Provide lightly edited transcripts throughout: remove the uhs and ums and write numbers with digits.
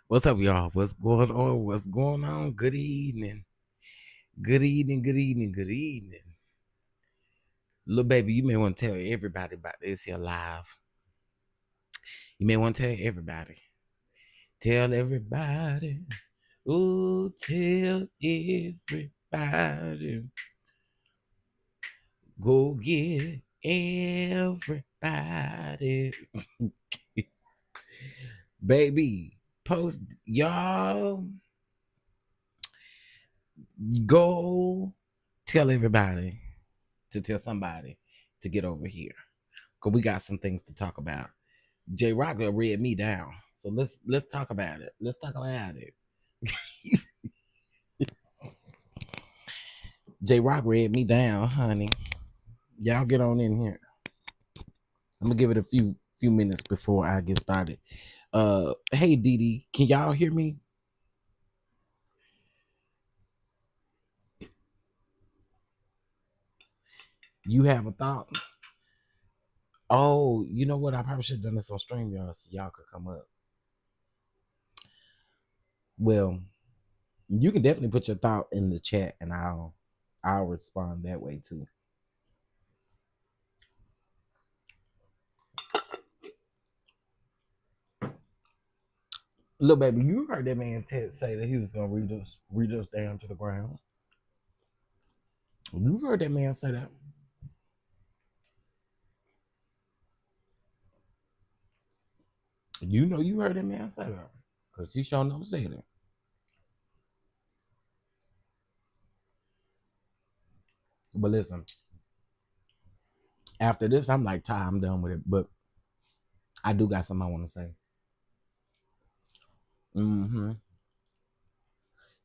What's up, y'all? What's going on? What's going on? Good evening. Good evening. Good evening. Good evening. Little baby, you may want to tell everybody about this here live. You may want to tell everybody. Tell everybody. Oh, tell everybody. Go get everybody. Baby, post y'all. Go tell everybody to tell somebody to get over here. Cause we got some things to talk about. Jrock read me down. So let's talk about it. Let's talk about it. Jrock read me down, honey. Y'all get on in here. I'm gonna give it a few minutes before I get started. Hey Diddy, can y'all hear me? You have a thought? Oh, you know what? I probably should have done this on StreamYard so y'all could come up. Well, you can definitely put your thought in the chat and I'll respond that way too. Little baby, you heard that man Ted say that he was gonna read us down to the ground. You heard that man say that. You know you heard that man say that. Cause he sure never said it. But listen, after this, I'm like, Ty, I'm done with it. But I do got something I want to say. Mm-hmm.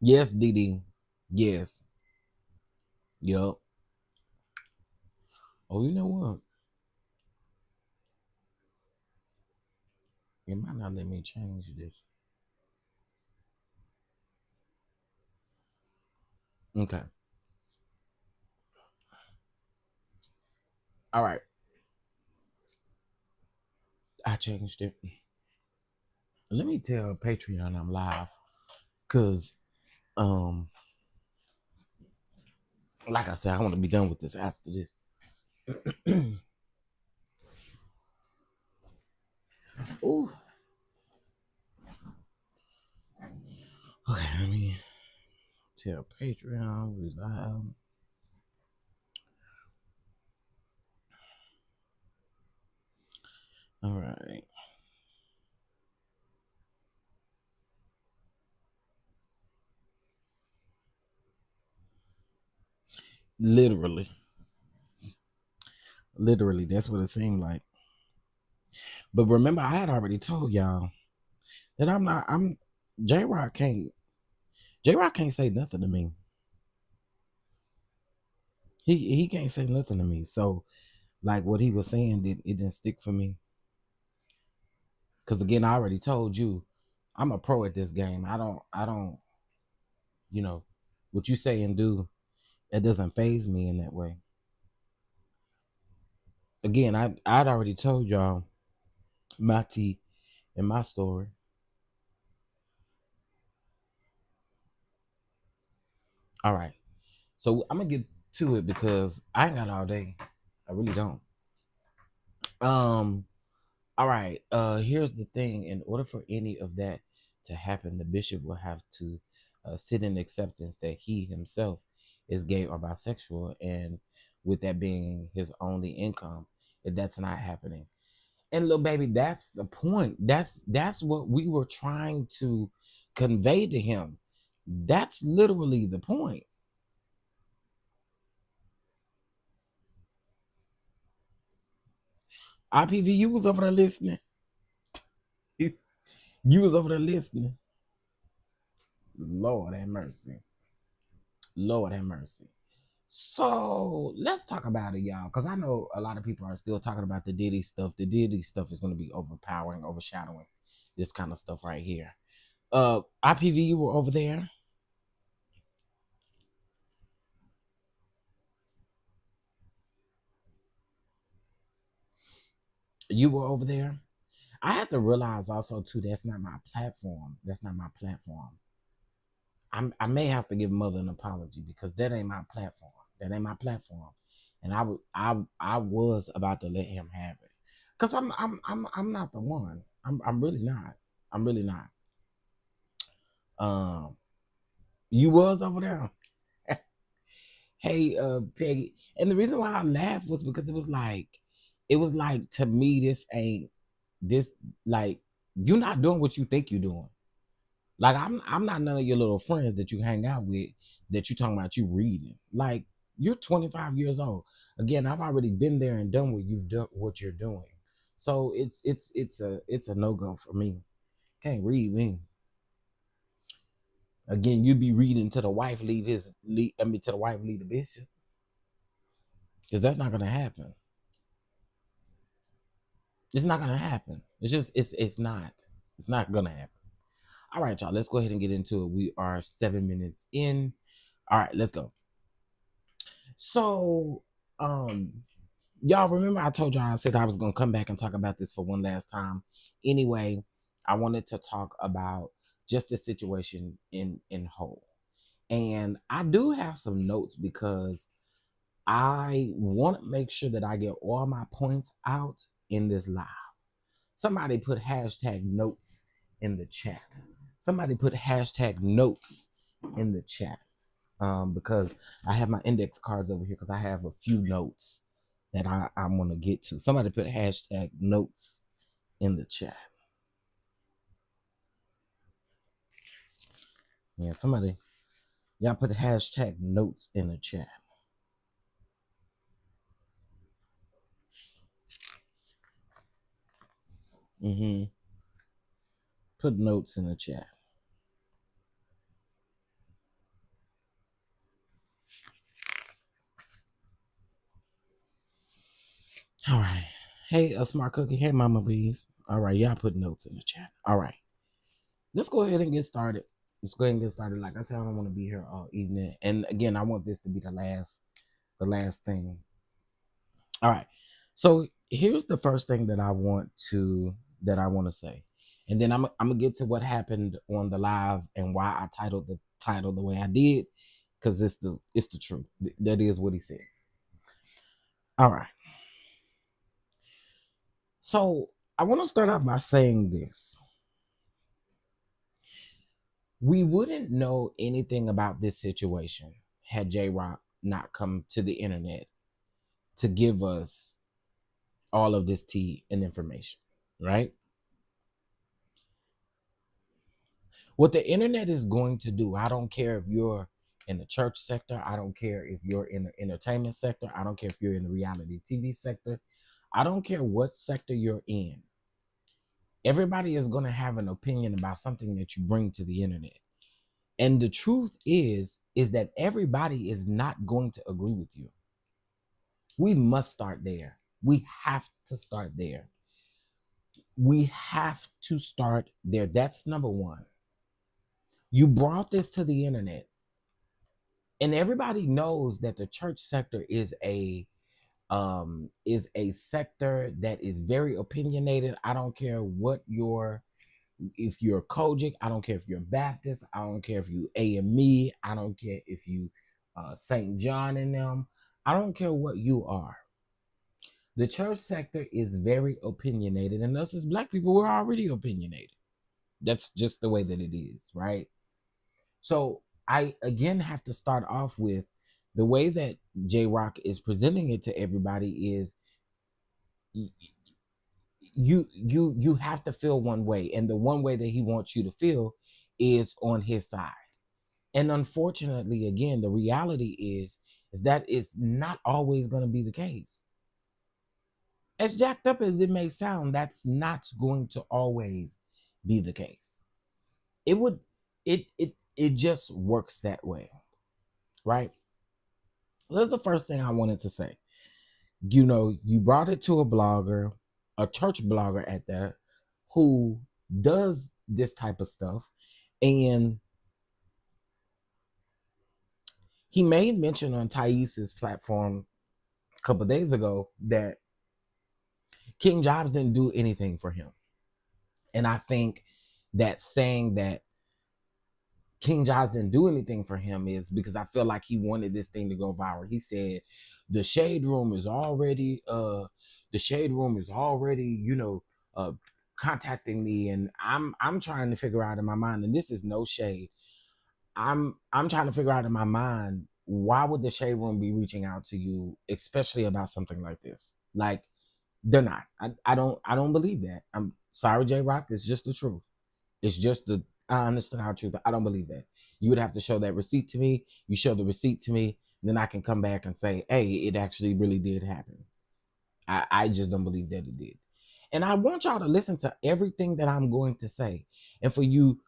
Yes, Diddy. Yes. Yup. Oh, you know what? It might not let me change this. Okay. All right. I changed it. Let me tell Patreon I'm live. Cause like I said, I want to be done with this after this. Ooh. Okay, let me tell Patreon we live. All right. Literally. Literally, that's what it seemed like. But remember, I had already told y'all that I'm Jrock can't say nothing to me. He can't say nothing to me. So like what he was saying it didn't stick for me. Cause again, I already told you I'm a pro at this game. I don't you know, what you say and do, it doesn't phase me in that way. Again, I'd already told y'all my tea and my story. All right. So I'm gonna get to it because I ain't got all day. I really don't. Um, all right. Here's the thing. In order for any of that to happen, the bishop will have to sit in acceptance that he himself is gay or bisexual, and with that being his only income, if that's not happening. And little baby, that's the point. That's what we were trying to convey to him. That's literally the point. IPV, you was over there listening. You was over there listening. Lord have mercy. Lord have mercy. So let's talk about it, y'all. Because I know a lot of people are still talking about the Diddy stuff. The Diddy stuff is going to be overpowering, overshadowing this kind of stuff right here. IPV, you were over there. You were over there. I have to realize also too that's not my platform. That's not my platform. I may have to give Mother an apology because that ain't my platform. That ain't my platform. And I was about to let him have it. Cause I'm not the one. I'm really not. I'm really not. Um you was over there. Hey, Peggy. And the reason why I laughed was because it was like to me, this like you're not doing what you think you're doing. Like I'm not none of your little friends that you hang out with that you talking about you reading. Like you're 25 years old. Again, I've already been there and done what you're doing. So it's a no-go for me. Can't read me. Again, you be reading to the wife to the wife leave the bishop. Because that's not gonna happen. It's not gonna happen. It's not gonna happen. All right, y'all. Let's go ahead and get into it. We are 7 minutes in. All right, let's go. So, y'all remember I told y'all I said I was gonna come back and talk about this for one last time. Anyway, I wanted to talk about just the situation in whole, and I do have some notes because I want to make sure that I get all my points out in this live. Somebody put hashtag notes in the chat. Somebody put hashtag notes in the chat. Because I have my index cards over here because I have a few notes that I want to get to. Somebody put hashtag notes in the chat. Yeah, y'all put hashtag notes in the chat. Put notes in the chat. All right. Hey, a smart cookie. Hey, Mama Bees. All right, y'all put notes in the chat. All right. Let's go ahead and get started. Like I said, I don't want to be here all evening. And again, I want this to be the last thing. All right. So here's the first thing that I want to say. And then I'm gonna get to what happened on the live and why I titled the title the way I did, because it's the truth. That is what he said. All right. So I want to start out by saying this. We wouldn't know anything about this situation had Jrock not come to the internet to give us all of this tea and information, right? What the internet is going to do, I don't care if you're in the church sector, I don't care if you're in the entertainment sector, I don't care if you're in the reality TV sector, I don't care what sector you're in. Everybody is going to have an opinion about something that you bring to the internet. And the truth is that everybody is not going to agree with you. We must start there. We have to start there. We have to start there. That's number one. You brought this to the internet, and everybody knows that the church sector is a sector that is very opinionated. I don't care if you're Kojic, I don't care if you're Baptist, I don't care if you AME, I don't care if you St. John in them, I don't care what you are. The church sector is very opinionated, and us as Black people, we're already opinionated. That's just the way that it is, right? So I again have to start off with the way that Jrock is presenting it to everybody is you have to feel one way, and the one way that he wants you to feel is on his side. And unfortunately, again, the reality is that it's not always going to be the case. As jacked up as it may sound, that's not going to always be the case. It just works that way, right? That's the first thing I wanted to say. You brought it to a blogger, a church blogger at that, who does this type of stuff, and he made mention on Thais's platform a couple of days ago that King Jobs didn't do anything for him. And I think that saying that King Jaws didn't do anything for him is because I feel like he wanted this thing to go viral. He said the shade room is already you know, contacting me, and I'm trying to figure out in my mind, and this is no shade. I'm trying to figure out in my mind, why would the shade room be reaching out to you, especially about something like this? Like, they're not. I don't believe that. I'm sorry, Jrock. It's just the truth. It's just the honest to God truth. I don't believe that. You would have to show that receipt to me. You show the receipt to me, then I can come back and say, hey, it actually really did happen. I just don't believe that it did. And I want y'all to listen to everything that I'm going to say. And for you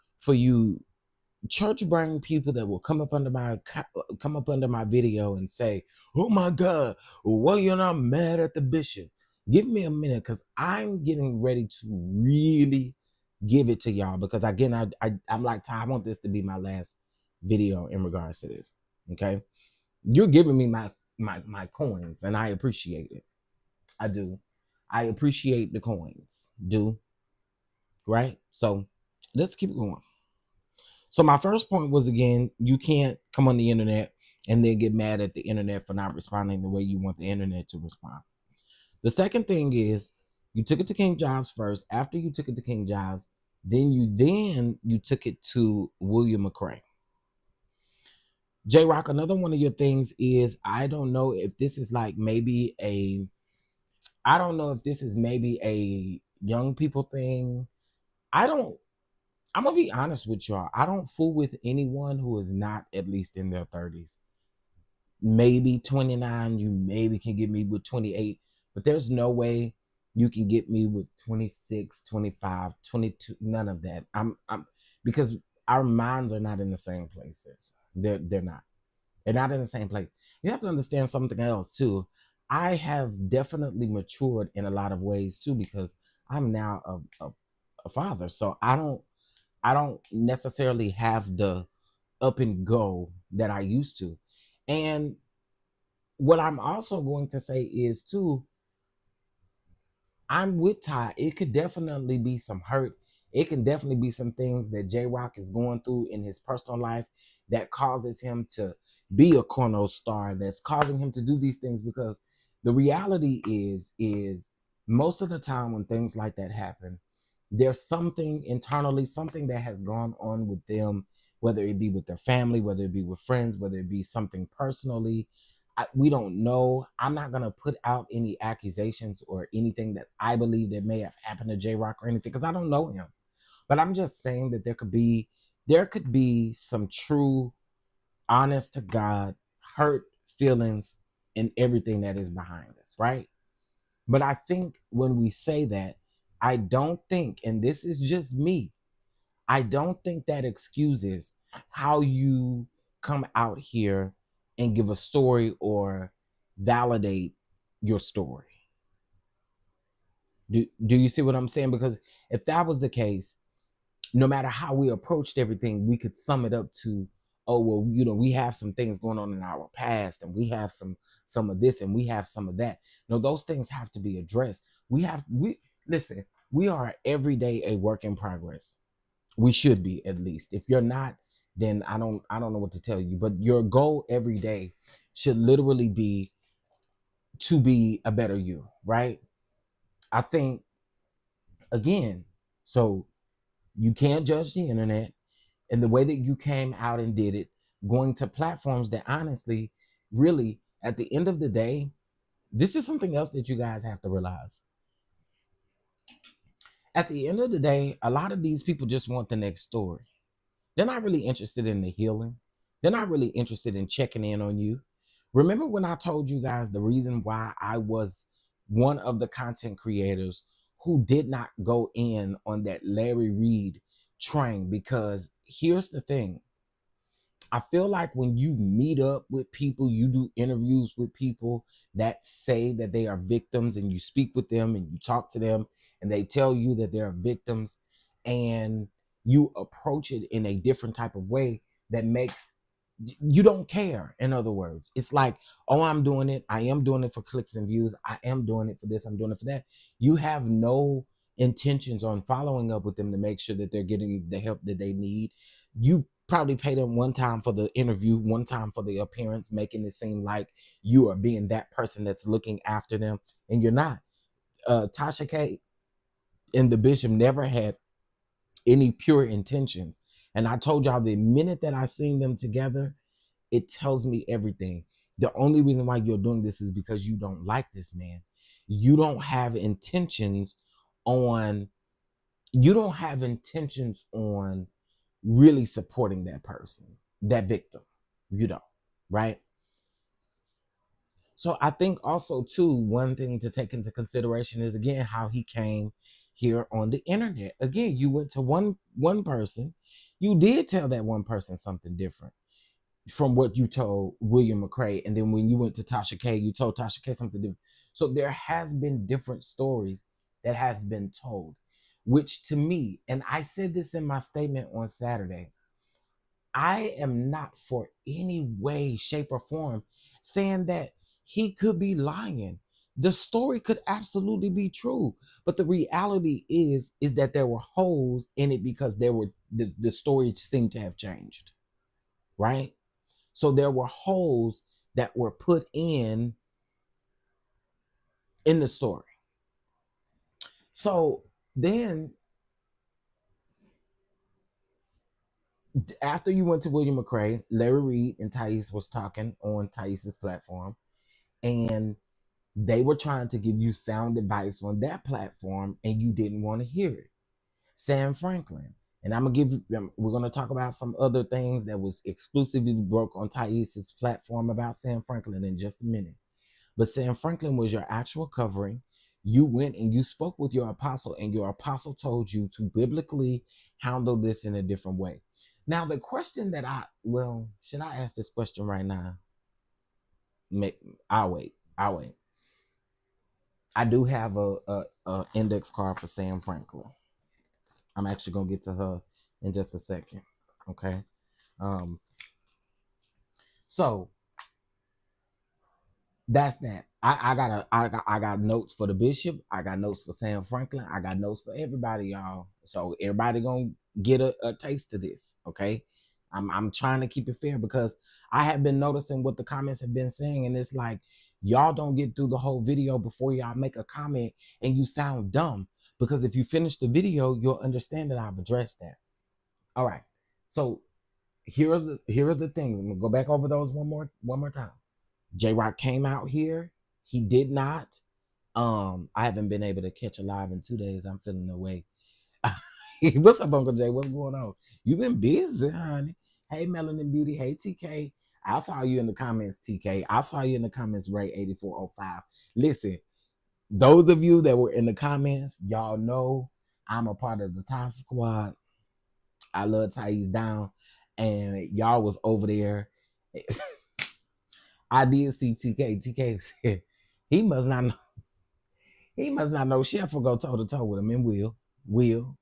church brain people that will come up under my video and say, oh my God, well, you're not mad at the bishop. Give me a minute, because I'm getting ready to really give it to y'all, because again, I'm like, Ty, I want this to be my last video in regards to this. Okay, you're giving me my coins, and I appreciate it. I do. I appreciate the coins. Do. Right? So let's keep it going. So my first point was, again, you can't come on the internet and then get mad at the internet for not responding the way you want the internet to respond. The second thing is, you took it to King James first. After you took it to King James, then you took it to William McCray. Jrock, another one of your things is, I don't know if this is maybe a young people thing. I'm gonna be honest with y'all. I don't fool with anyone who is not at least in their 30s. Maybe 29, you maybe can get me with 28, but there's no way you can get me with 26, 25, 22, none of that. I'm because our minds are not in the same places. They're not. They're not in the same place. You have to understand something else too. I have definitely matured in a lot of ways too, because I'm now a father. So I don't necessarily have the up and go that I used to. And what I'm also going to say is too, I'm with Ty. It could definitely be some hurt. It can definitely be some things that Jrock is going through in his personal life that causes him to be a corner star, that's causing him to do these things, because the reality is most of the time when things like that happen, there's something internally, something that has gone on with them, whether it be with their family, whether it be with friends, whether it be something personally. We don't know. I'm not gonna put out any accusations or anything that I believe that may have happened to Jrock or anything, because I don't know him. But I'm just saying that there could be some true, honest to God, hurt feelings in everything that is behind this, right? But I think when we say that, I don't think, and this is just me, I don't think that excuses how you come out here and give a story or validate your story. Do you see what I'm saying? Because if that was the case, no matter how we approached everything, we could sum it up to, oh, well, we have some things going on in our past, and we have some of this, and we have some of that. No, those things have to be addressed. We listen, we are every day a work in progress. We should be, at least. If you're not, then I don't know what to tell you. But your goal every day should literally be to be a better you, right? I think, again, so you can't judge the internet, and the way that you came out and did it, going to platforms that honestly, really, at the end of the day, this is something else that you guys have to realize. At the end of the day, a lot of these people just want the next story. They're not really interested in the healing. They're not really interested in checking in on you. Remember when I told you guys the reason why I was one of the content creators who did not go in on that Larry Reed train? Because here's the thing. I feel like when you meet up with people, you do interviews with people that say that they are victims, and you speak with them and you talk to them and they tell you that they're victims, and you approach it in a different type of way that makes you don't care. In other words, it's like, oh, I'm doing it. I am doing it for clicks and views. I am doing it for this. I'm doing it for that. You have no intentions on following up with them to make sure that they're getting the help that they need. You probably pay them one time for the interview, one time for the appearance, making it seem like you are being that person that's looking after them, and you're not. Tasha K and the bishop never had any pure intentions. And I told y'all the minute that I seen them together, it tells me everything. The only reason why you're doing this is because you don't like this man. You don't have intentions on really supporting that person, that victim. You don't, right? So I think also too, one thing to take into consideration is again how he came here on the internet. Again, you went to one person, you did tell that one person something different from what you told William McCrae, and then when you went to Tasha K, you told Tasha K something different. So there has been different stories that have been told, which to me, and I said this in my statement on Saturday, I am not for any way, shape, or form saying that he could be lying. The story could absolutely be true, but the reality is that there were holes in it because the story seemed to have changed, right? So there were holes that were put in the story. So then after you went to William McCrae, Larry Reed and Thais was talking on Thais's platform, and they were trying to give you sound advice on that platform, and you didn't want to hear it. Sam Franklin, and we're gonna talk about some other things that was exclusively broke on Thais's platform about Sam Franklin in just a minute. But Sam Franklin was your actual covering. You went and you spoke with your apostle, and your apostle told you to biblically handle this in a different way. Now, the question that should I ask this question right now? I'll wait. I do have a index card for Sam Franklin. I'm actually gonna get to her in just a second. Okay. So that's that. I got notes for the bishop. I got notes for Sam Franklin. I got notes for everybody, y'all. So everybody gonna get a taste of this. Okay. I'm trying to keep it fair because I have been noticing what the comments have been saying, and it's like y'all don't get through the whole video before y'all make a comment, and you sound dumb. Because if you finish the video, you'll understand that I've addressed that. All right. So here are the things. I'm gonna go back over those one more time. Jrock came out here. He did not. I haven't been able to catch a live in 2 days. I'm feeling away. What's up, Uncle Jay? What's going on? You've been busy, honey. Hey, Melanin Beauty. Hey, TK. I saw you in the comments, TK. I saw you in the comments, Ray8405. Listen, those of you that were in the comments, y'all know I'm a part of the Top Squad. I love Thais down, and y'all was over there. I did see TK. TK said he must not know. He must not know Chef will go toe to toe with him, and will.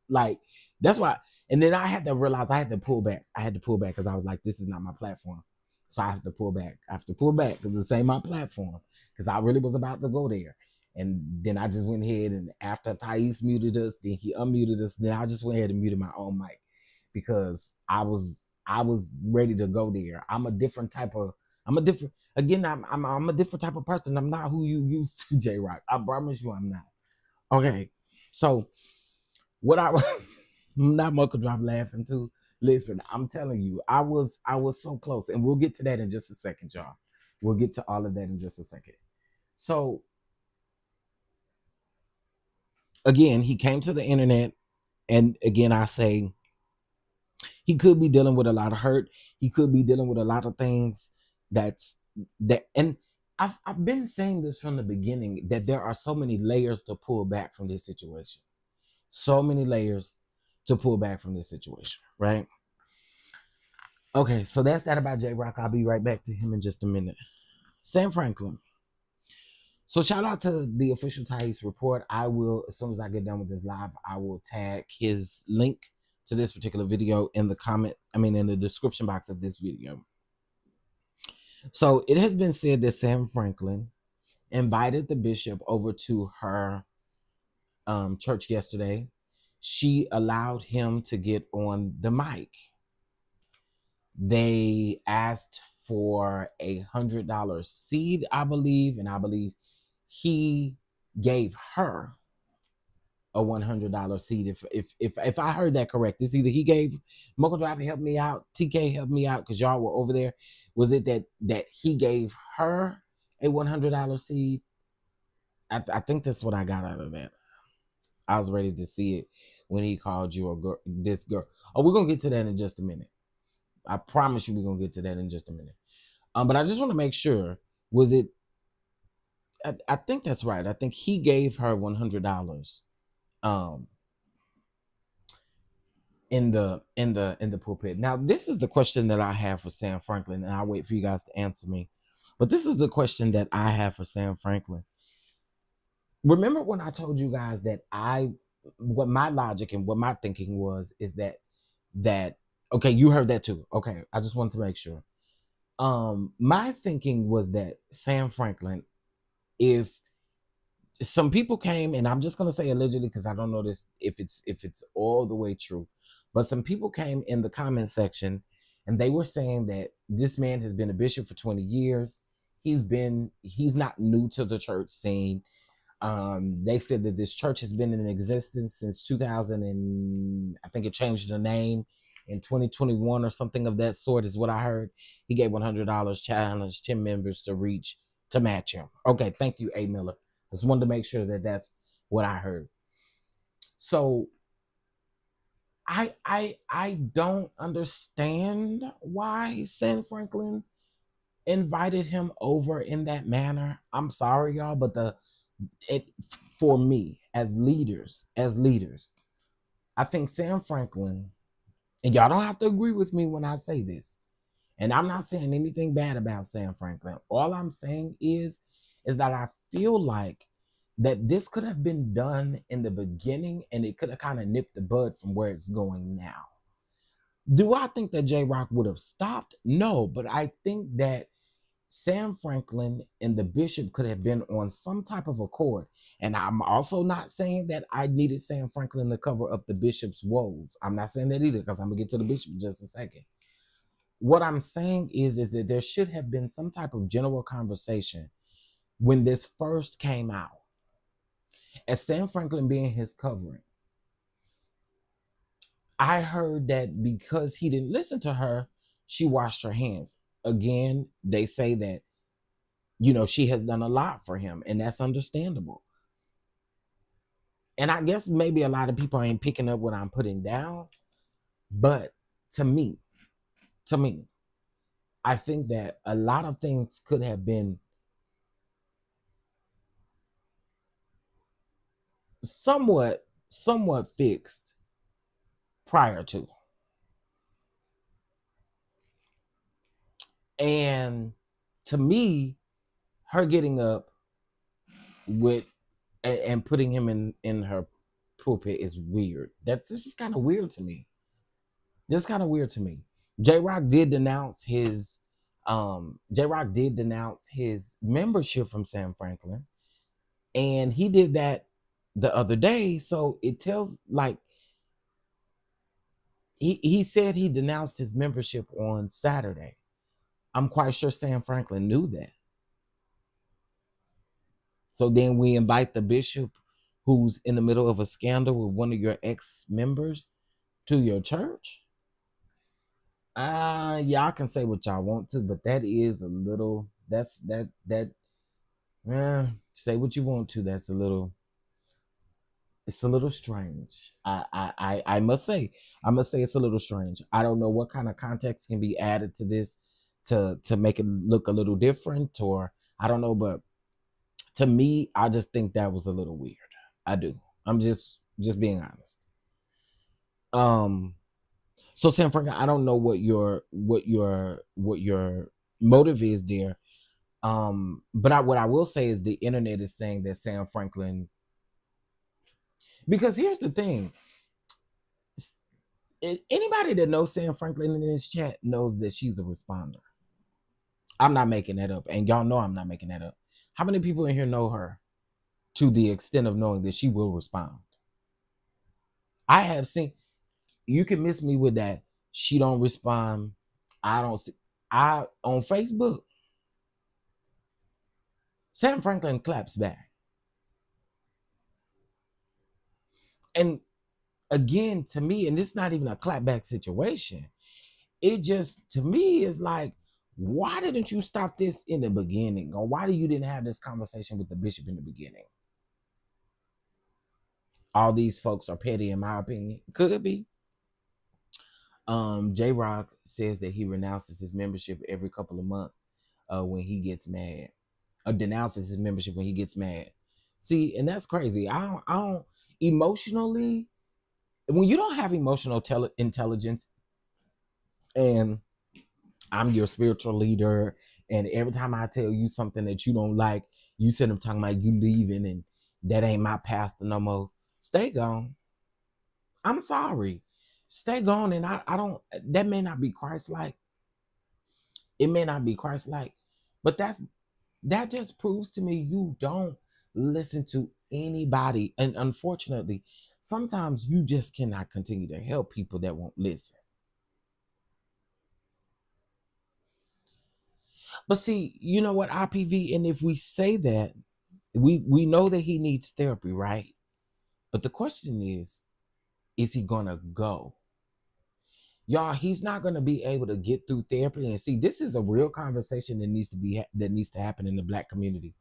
Like, that's why. And then I had to realize I had to pull back. Because I was like, this is not my platform. So I have to pull back. Because this ain't my platform. Because I really was about to go there. And then I just went ahead, and after Thais muted us, then he unmuted us. Then I just went ahead and muted my own mic because I was ready to go there. I'm a different type of person. I'm not who you used to, Jrock. I promise you I'm not. Okay. So what I'm not Mocha Drop laughing too. Listen, I'm telling you, I was so close, and we'll get to that in just a second, y'all. We'll get to all of that in just a second. So again, he came to the internet, and again, I say he could be dealing with a lot of hurt. He could be dealing with a lot of things and I've been saying this from the beginning, that there are so many layers to pull back from this situation. So many layers to pull back from this situation, right? Okay, so that's that about Jrock. I'll be right back to him in just a minute. Sam Franklin. So shout out to the official Thais report. I will, as soon as I get done with this live, I will tag his link to this particular video in the description box of this video. So it has been said that Sam Franklin invited the bishop over to her church yesterday. She allowed him to get on the mic. They asked for $100 seed, I believe, and I believe he gave her a $100 seed. If I heard that correct, it's either he gave Mocha Driver help me out, TK help me out because y'all were over there. Was it that he gave her a $100 seed? I think that's what I got out of that. I was ready to see it when he called you a girl, this girl. Oh, we're gonna get to that in just a minute. I promise you, we're gonna get to that in just a minute. But I just want to make sure. Was it? I think that's right. I think he gave her $100. In the pulpit. Now, this is the question that I have for Sam Franklin, and I'll wait for you guys to answer me. But this is the question that I have for Sam Franklin. Remember when I told you guys that what my logic and what my thinking was is that okay, you heard that too. Okay, I just wanted to make sure. My thinking was that Sam Franklin, if some people came, and I'm just gonna say allegedly because I don't know this if it's all the way true, but some people came in the comment section and they were saying that this man has been a bishop for 20 years. He's not new to the church scene. They said that this church has been in existence since 2000, and I think it changed the name in 2021 or something of that sort is what I heard. He gave $100, challenged 10 members to match him. Okay, thank you, A. Miller. Just wanted to make sure that that's what I heard. So I don't understand why Sam Franklin invited him over in that manner. I'm sorry, y'all, but for me as leaders, I think Sam Franklin, and y'all don't have to agree with me when I say this, and I'm not saying anything bad about Sam Franklin. All I'm saying is that I feel like that this could have been done in the beginning and it could have kind of nipped the bud from where it's going now. Do I think that Jrock would have stopped? No, but I think that Sam Franklin and the bishop could have been on some type of accord. And I'm also not saying that I needed Sam Franklin to cover up the bishop's woes. I'm not saying that either because I'm going to get to the bishop in just a second. What I'm saying is that there should have been some type of general conversation when this first came out. As Sam Franklin being his covering, I heard that because he didn't listen to her, she washed her hands. Again, they say that, she has done a lot for him, and that's understandable. And I guess maybe a lot of people ain't picking up what I'm putting down, but to me, I think that a lot of things could have been somewhat fixed prior to. And to me, her getting up with and putting him in her pulpit is weird. This is kind of weird to me. Jrock did denounce his membership from Sam Franklin, and he did that the other day. So it tells like he said he denounced his membership on Saturday. I'm quite sure Sam Franklin knew that. So then we invite the bishop who's in the middle of a scandal with one of your ex-members to your church. Y'all can say what y'all want to, but that is a little, say what you want to. It's a little strange. I must say it's a little strange. I don't know what kind of context can be added to this to make it look a little different, or I don't know, but to me, I just think that was a little weird. I do. I'm just being honest. So Sam Franklin, I don't know what your motive is there. But what I will say is the internet is saying that Sam Franklin, because here's the thing. Anybody that knows Sam Franklin in this chat knows that she's a responder. I'm not making that up. And y'all know I'm not making that up. How many people in here know her? to the extent of knowing that she will respond. I have seen, you can miss me with that. She don't respond. I don't see. I on Facebook, Sam Franklin claps back. And again, to me, and this is not even a clapback situation. It just, to me, is like, why didn't you stop this in the beginning? Or why you didn't have this conversation with the bishop in the beginning? All these folks are petty, in my opinion. Could be. Jrock says that he renounces his membership every couple of months when he gets mad. Or denounces his membership when he gets mad. See, and that's crazy. I don't emotionally, when you don't have emotional intelligence, and I'm your spiritual leader, and every time I tell you something that you don't like, you sit up talking about you leaving and that ain't my pastor no more. Stay gone. I'm sorry. Stay gone. And I don't, that may not be Christ-like. It may not be Christ-like, but that just proves to me you don't listen to anybody. And unfortunately, sometimes you just cannot continue to help people that won't listen. But see, you know what, IPV, and if we say that, we know that he needs therapy, right? But the question is he gonna go? Y'all, he's not gonna be able to get through therapy. And see, this is a real conversation that needs to happen in the Black community.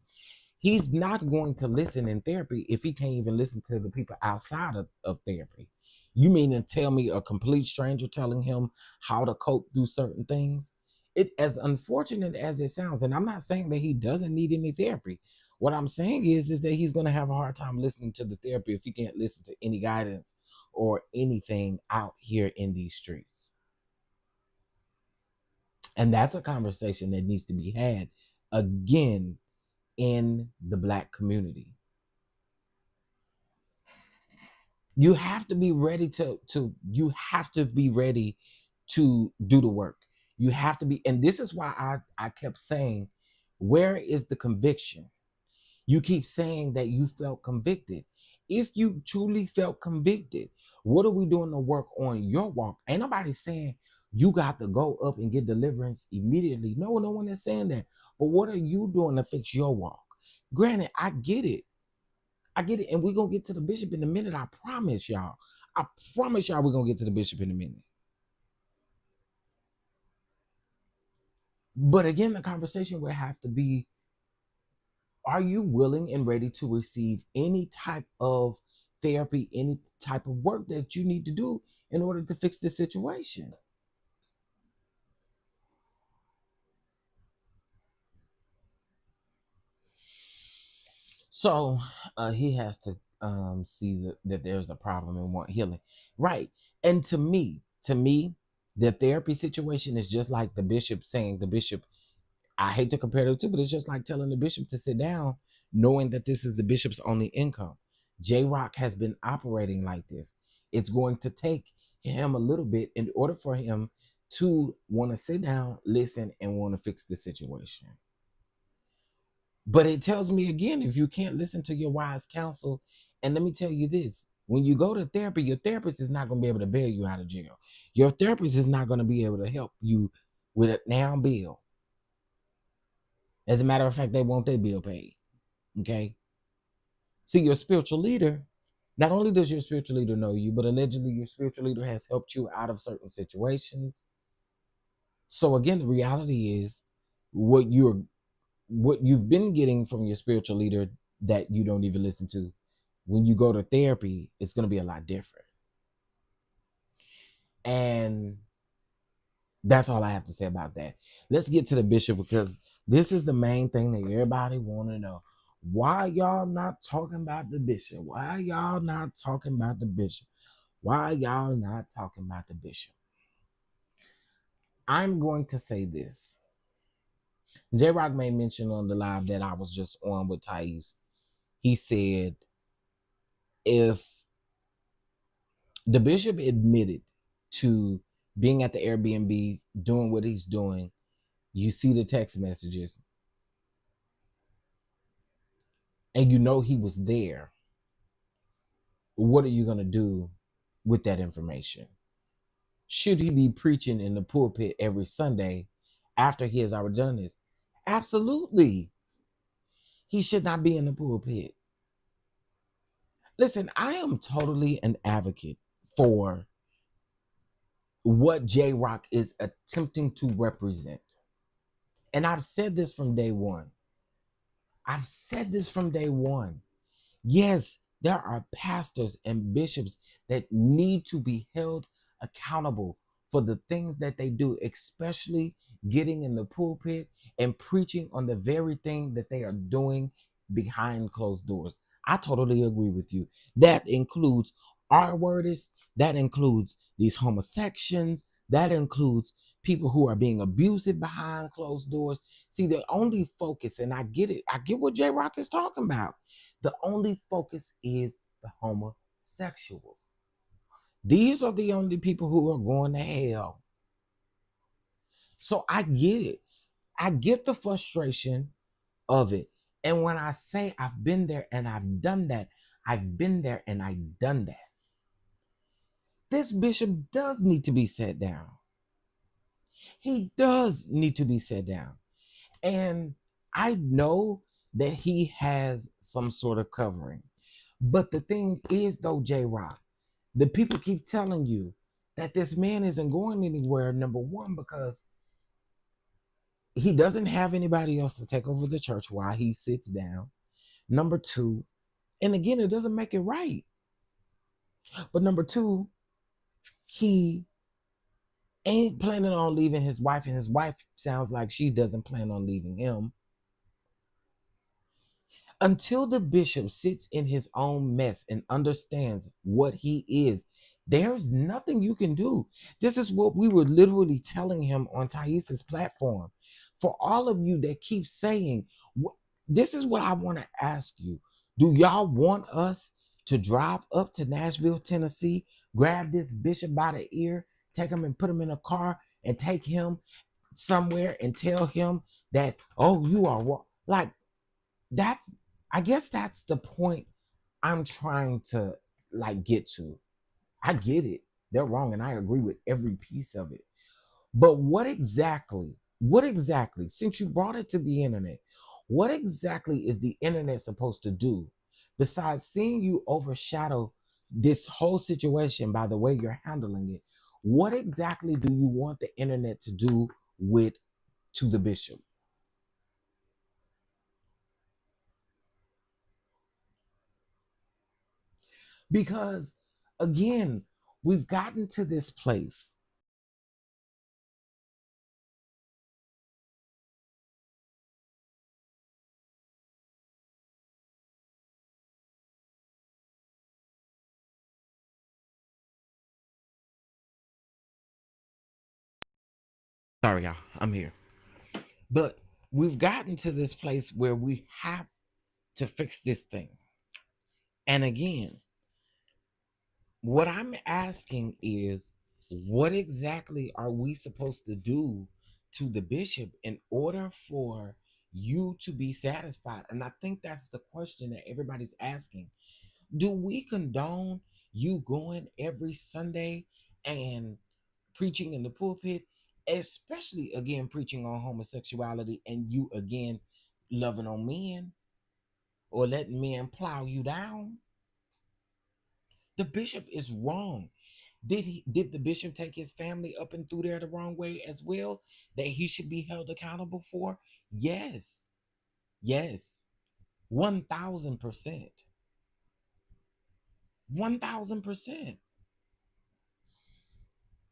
He's not going to listen in therapy if he can't even listen to the people outside of therapy. You mean to tell me a complete stranger telling him how to cope through certain things? It, as unfortunate as it sounds, and I'm not saying that he doesn't need any therapy. What I'm saying is that he's going to have a hard time listening to the therapy if he can't listen to any guidance or anything out here in these streets. And that's a conversation that needs to be had again in the Black community. You have to be ready to you have to be ready to do the work. You have to be, and this is why I kept saying, where is the conviction? You keep saying that you felt convicted. If you truly felt convicted, what are we doing to work on your walk? Ain't nobody saying you got to go up and get deliverance immediately. No one is saying that. But what are you doing to fix your walk? Granted, I get it. And we're going to get to the bishop in a minute. I promise y'all. I promise y'all we're going to get to the bishop in a minute. But again, the conversation will have to be, are you willing and ready to receive any type of therapy, any type of work that you need to do in order to fix this situation? So he has to see that there's a problem and want healing. Right. And to me, the therapy situation is just like the bishop saying, I hate to compare the two, but it's just like telling the bishop to sit down, knowing that this is the bishop's only income. Jrock has been operating like this. It's going to take him a little bit in order for him to want to sit down, listen, and want to fix the situation. But it tells me again, if you can't listen to your wise counsel, and let me tell you this, when you go to therapy, your therapist is not going to be able to bail you out of jail. Your therapist is not going to be able to help you with a now bill. As a matter of fact, they want their bill paid. Okay. See, your spiritual leader, not only does your spiritual leader know you, but allegedly your spiritual leader has helped you out of certain situations. So again, the reality is what you've been getting from your spiritual leader that you don't even listen to, when you go to therapy, it's going to be a lot different. And that's all I have to say about that. Let's get to the bishop, because this is the main thing that everybody want to know. Why y'all not talking about the bishop? Why y'all not talking about the bishop? Why y'all not talking about the bishop? I'm going to say this. Jrock made mention on the live that I was just on with Thais. He said, if the bishop admitted to being at the Airbnb, doing what he's doing, you see the text messages, and you know he was there, what are you going to do with that information? Should he be preaching in the pulpit every Sunday after he has already done this? Absolutely. He should not be in the pulpit. Listen, I am totally an advocate for what Jrock is attempting to represent. And I've said this from day one. I've said this from day one. Yes, there are pastors and bishops that need to be held accountable for the things that they do, especially getting in the pulpit and preaching on the very thing that they are doing behind closed doors. I totally agree with you. That includes our wordists, that includes these homosexuals, that includes people who are being abusive behind closed doors. See, the only focus, and I get it, I get what Jrock is talking about. The only focus is the homosexuals. These are the only people who are going to hell. So I get it. I get the frustration of it. And when I say I've been there and I've done that, I've been there and I've done that. This bishop does need to be set down. He does need to be set down. And I know that he has some sort of covering. But the thing is, though, Jrock, the people keep telling you that this man isn't going anywhere, number one, because he doesn't have anybody else to take over the church while he sits down. Number two, and again, it doesn't make it right. But number two, he ain't planning on leaving his wife, and his wife sounds like she doesn't plan on leaving him. Until the bishop sits in his own mess and understands what he is, there's nothing you can do. This is what we were literally telling him on Thais' platform. For all of you that keep saying, this is what I want to ask you. Do y'all want us to drive up to Nashville, Tennessee, grab this bishop by the ear, take him and put him in a car and take him somewhere and tell him that, oh, you are wrong? Like, that's, I guess that's the point I'm trying to like get to. I get it. They're wrong and I agree with every piece of it. But what exactly, since you brought it to the internet, what exactly is the internet supposed to do besides seeing you overshadow this whole situation by the way you're handling it? What exactly do you want the internet to do with to the bishop? Because again, we've gotten to this place. Sorry, y'all, I'm here. But we've gotten to this place where we have to fix this thing. And again, what I'm asking is, what exactly are we supposed to do to the bishop in order for you to be satisfied? And I think that's the question that everybody's asking. Do we condone you going every Sunday and preaching in the pulpit, especially again preaching on homosexuality, and you again loving on men or letting men plow you down? The bishop is wrong. Did the bishop take his family up and through there the wrong way as well, that he should be held accountable for? Yes. Yes. 1000%. 1000%.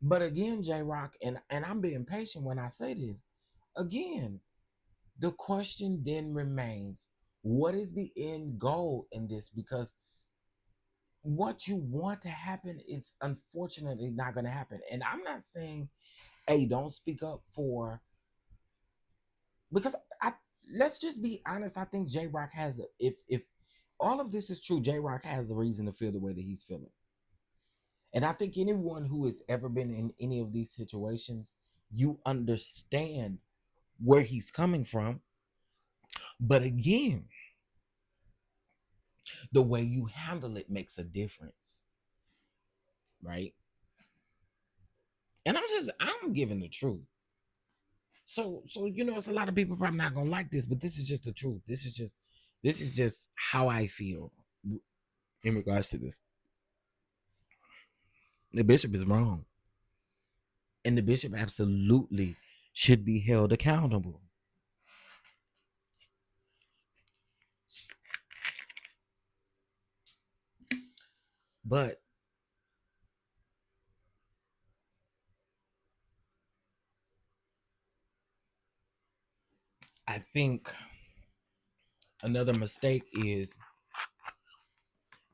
But again, Jrock, and I'm being patient when I say this, again, the question then remains, what is the end goal in this? Because what you want to happen, it's unfortunately not going to happen. And I'm not saying, hey, don't speak up for, because I let's just be honest. I think Jrock has a, if all of this is true, Jrock has a reason to feel the way that he's feeling. And I think anyone who has ever been in any of these situations, you understand where he's coming from. But again, The way you handle it makes a difference, right? And I'm giving the truth. So it's a lot of people probably not gonna like this, but this is just the truth. This is just how I feel in regards to this. The bishop is wrong, and the bishop absolutely should be held accountable. But I think another mistake is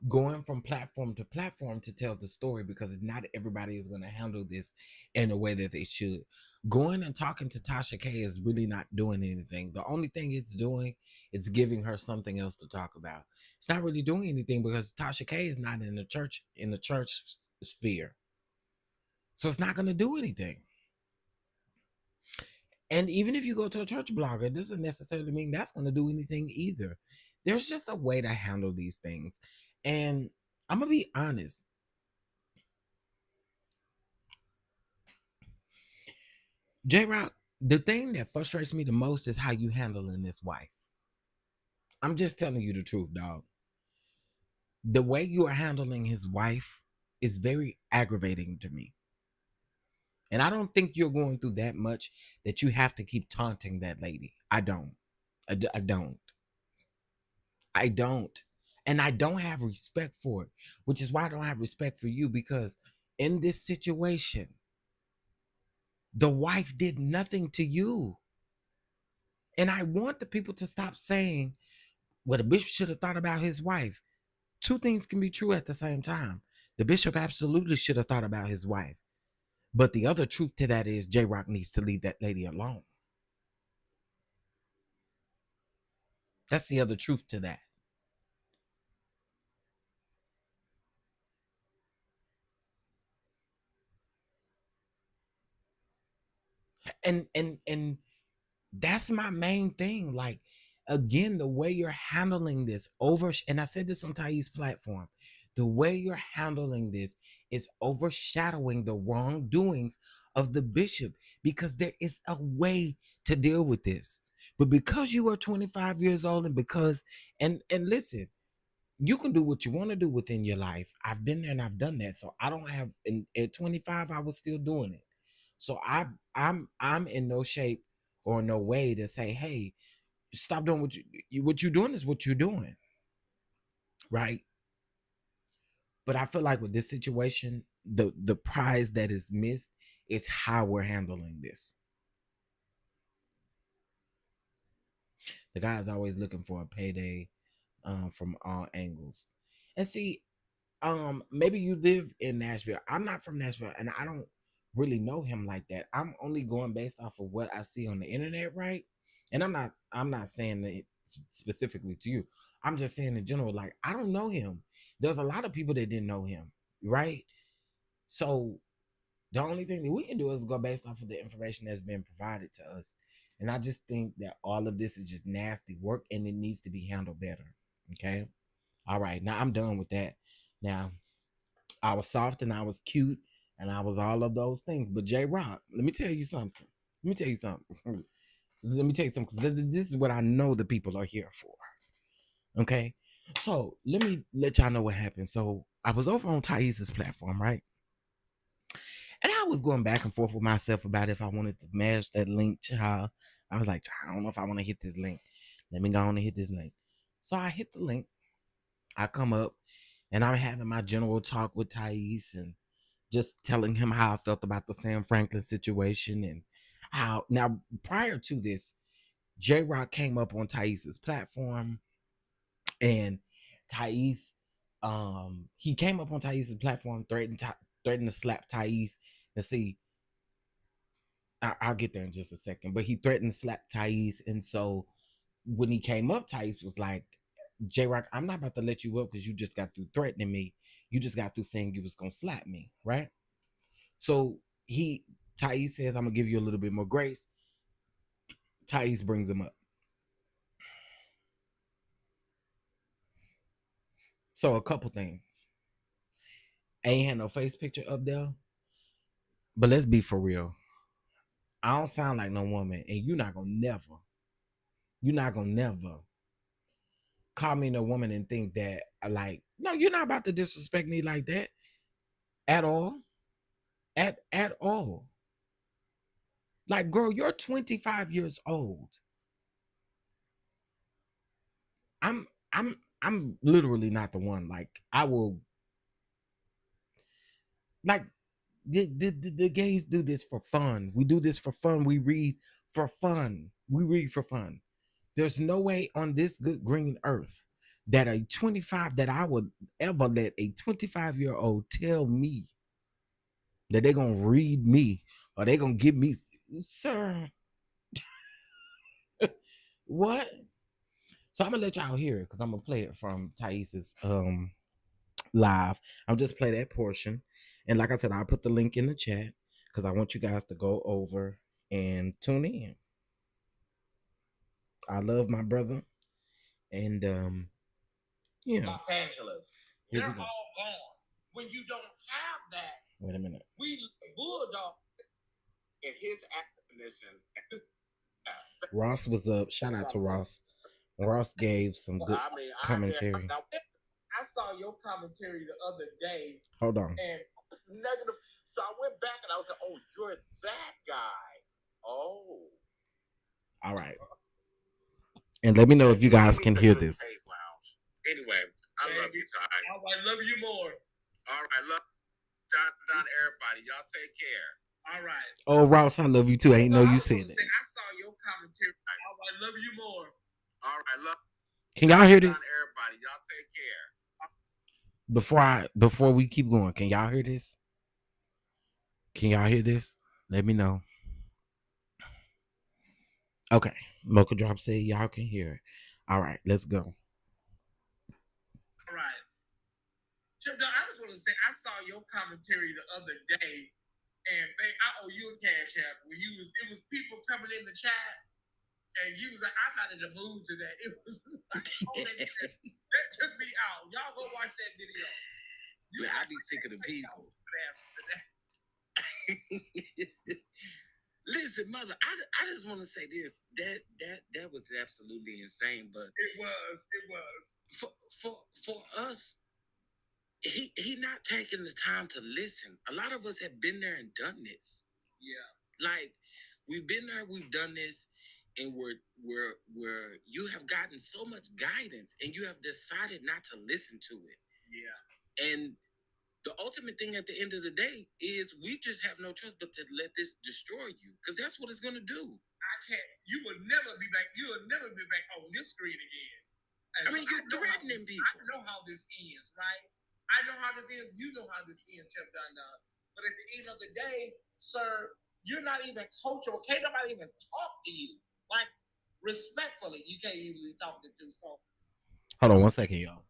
going from platform to platform to tell the story, because not everybody is going to handle this in a way that they should. Going and talking to Tasha K is really not doing anything. The only thing it's doing is giving her something else to talk about. It's not really doing anything because Tasha K is not in the church sphere. So it's not going to do anything. And even if you go to a church blogger, it doesn't necessarily mean that's going to do anything either. There's just a way to handle these things. And I'm going to be honest. Jrock, the thing that frustrates me the most is how you handling this wife. I'm just telling you the truth, dog. The way you are handling his wife is very aggravating to me. And I don't think you're going through that much that you have to keep taunting that lady. I don't. I don't. I don't. And I don't have respect for it, which is why I don't have respect for you, because in this situation, the wife did nothing to you. And I want the people to stop saying, well, the bishop should have thought about his wife. Two things can be true at the same time. The bishop absolutely should have thought about his wife. But the other truth to that is Jrock needs to leave that lady alone. That's the other truth to that. And that's my main thing. Like, again, the way you're handling this and I said this on Thais' platform, the way you're handling this is overshadowing the wrongdoings of the bishop, because there is a way to deal with this. But because you are 25 years old, and because and listen, you can do what you want to do within your life. I've been there and I've done that. So I don't have at 25, I was still doing it. So I'm in no shape or no way to say, hey, stop doing what you're doing is what you're doing, right? But I feel like with this situation, the prize that is missed is how we're handling this. The guy's always looking for a payday from all angles. And see, maybe you live in Nashville. I'm not from Nashville, and I don't really know him like that. I'm only going based off of what I see on the internet, right? And I'm not saying it specifically to you. I'm just saying in general, like, I don't know him. There's a lot of people that didn't know him, right? So the only thing that we can do is go based off of the information that's been provided to us. And I just think that all of this is just nasty work, and it needs to be handled better. Okay. All right. Now I'm done with that. Now, I was soft and I was cute and I was all of those things. But Jrock, let me tell you something. Let me tell you something. Let me tell you something, because this is what I know the people are here for. Okay. So let me let y'all know what happened. So I was over on Thais' platform, right? And I was going back and forth with myself about if I wanted to mash that link, child. I was like, I don't know if I want to hit this link. Let me go on and hit this link. So I hit the link. I come up and I'm having my general talk with Thais and just telling him how I felt about the Sam Franklin situation, and how now prior to this, Jrock came up on Thais' platform, and Thais, he came up on Thais' platform, threatened to slap Thais. And see, I'll get there in just a second, but he threatened to slap Thais, and so when he came up, Thais was like, Jrock, I'm not about to let you up because you just got through threatening me. You just got through saying you was gonna slap me, right? So Thais says, I'm gonna give you a little bit more grace. Thais brings him up. So a couple things. Ain't had no face picture up there, but let's be for real. I don't sound like no woman, and you're not gonna never call me no woman and think that like, no, you're not about to disrespect me like that at all, at all. Like, girl, you're 25 years old. I'm literally not the one. Like, I will like the gays do this for fun. We do this for fun. We read for fun. We read for fun. There's no way on this good green earth that a 25 that I would ever let a 25-year-old tell me that they're gonna read me or they're gonna give me, sir. What? So I'm gonna let y'all hear it because I'm gonna play it from Thais's live. I'll just play that portion. And like I said, I'll put the link in the chat because I want you guys to go over and tune in. I love my brother. And yeah. Los Angeles. They're all gone. When you don't have that, Wait a minute. we bulldog in his definition. Ross was up. Shout out to Ross. Ross gave some good commentary. I saw your commentary the other day. Hold on. And negative. So I went back and I was like, oh, you're that guy. Oh. All right. And let me know if you guys can hear this. Anyway, I love you, Ty. Oh, I love you more. All right, love Don, everybody. Y'all take care. All right. Oh, Ross, I love you too. I ain't know you said that. I saw your commentary. Oh, I love you more. All right, love. Can y'all hear this? Everybody, y'all take care. Before we keep going, can y'all hear this? Can y'all hear this? Let me know. Okay, Mocha Drop said y'all can hear it. All right, let's go. All right. I just want to say I saw your commentary the other day, and babe, I owe you a cash app. It was people coming in the chat, and you was like, I'm not in the mood today. It was like, oh, that took me out. Y'all go watch that video. I be sick of the people. Listen, mother, I just want to say this. That was absolutely insane. But it was. For us, he not taking the time to listen. A lot of us have been there and done this. Yeah. Like, we've been there, we've done this, and we're you have gotten so much guidance and you have decided not to listen to it. Yeah. And the ultimate thing at the end of the day is we just have no choice but to let this destroy you, because that's what it's going to do. You will never be back. You will never be back on this screen again. And I mean, you're threatening people. I know how this ends, right? I know how this ends. You know how this ends, Chef DonDon. But at the end of the day, sir, you're not even coachable. Can't nobody even talk to you. Like, respectfully, you can't even be talking to. So, hold on 1 second, y'all.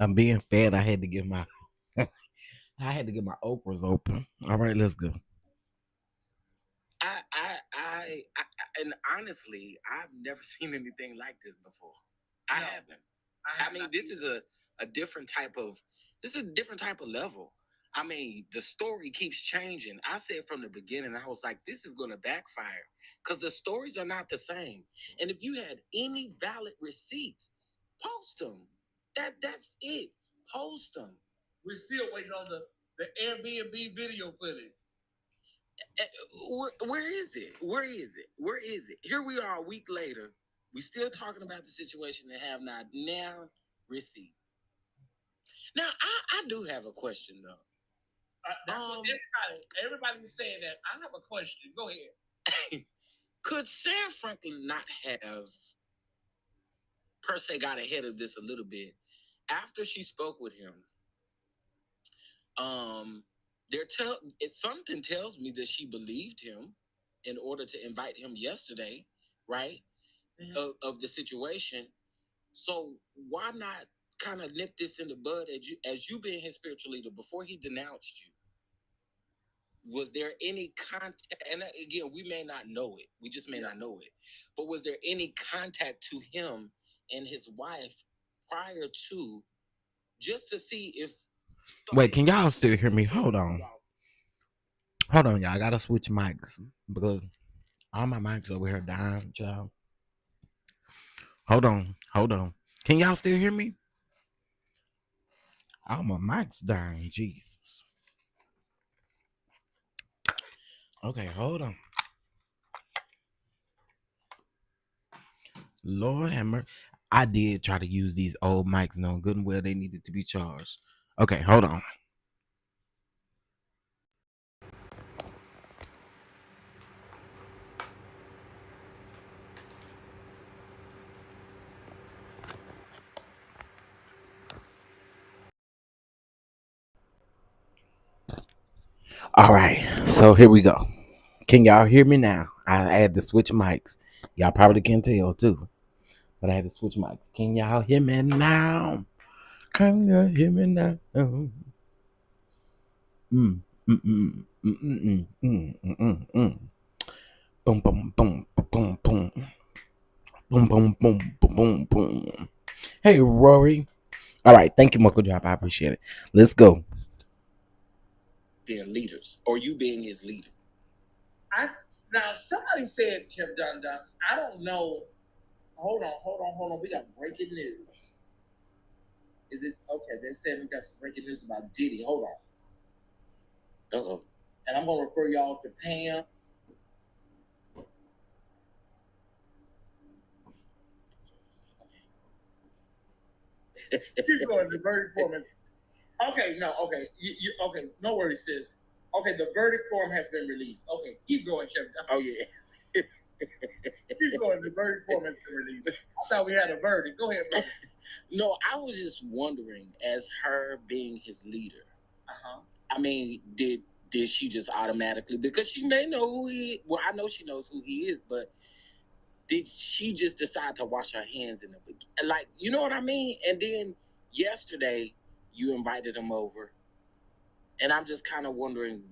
I'm being fed. I had to get my okras open. All right, let's go. I and honestly, I've never seen anything like this before. I haven't. I mean, this is a different type of level. I mean, the story keeps changing. I said from the beginning, I was like, this is going to backfire because the stories are not the same. And if you had any valid receipts, post them. That's it. Post them. We're still waiting on the Airbnb video footage. Where is it? Here we are a week later. We still talking about the situation and have not now receipt. Now, I do have a question, though. That's what everybody's saying that. I have a question. Go ahead. Could Sam Franklin not have, per se, got ahead of this a little bit after she spoke with him? Something tells me that she believed him in order to invite him yesterday, right? Mm-hmm. Of the situation. So why not kind of nip this in the bud as you being his spiritual leader before he denounced you? was there any contact? And again, we may not know it. We just may not know it. But was there any contact to him and his wife prior to, just to see if? Wait, can y'all still hear me? Hold on, y'all. I gotta switch mics because all my mics over here dying, child. Hold on. Can y'all still hear me? All my mics dying, Jesus. Okay, hold on. Lord have mercy. I did try to use these old mics, knowing good and well they needed to be charged. Okay, hold on. All right, so here we go. Can y'all hear me now? I had to switch mics. Y'all probably can tell too, but I had to switch mics. Can y'all hear me now? Can you hear me now? Mm, mm, mm, mm, mm, mm, mm. Boom, boom, boom, boom, boom, boom, boom, boom, boom, boom. Hey, Rory. All right, thank you, Michael Drop. I appreciate it. Let's go. Being leaders, or you being his leader. Now somebody said Chef DonDon. I don't know. Hold on. We got breaking news. Is it okay? They're saying we got some breaking news about Diddy. Hold on. Uh-oh. And I'm gonna refer y'all to Pam. Keep going. The verdict form is okay. No, okay. You okay? No worries, sis. Okay, the verdict form has been released. Okay, keep going, Chef. Oh yeah. Keep going. The verdict form has been released. I thought we had a verdict. Go ahead, brother. No, I was just wondering, as her being his leader. I mean, did she just automatically, because she may know who he? Well, I know she knows who he is, but did she just decide to wash her hands in the beginning? Like, you know what I mean? And then yesterday, you invited him over, and I'm just kind of wondering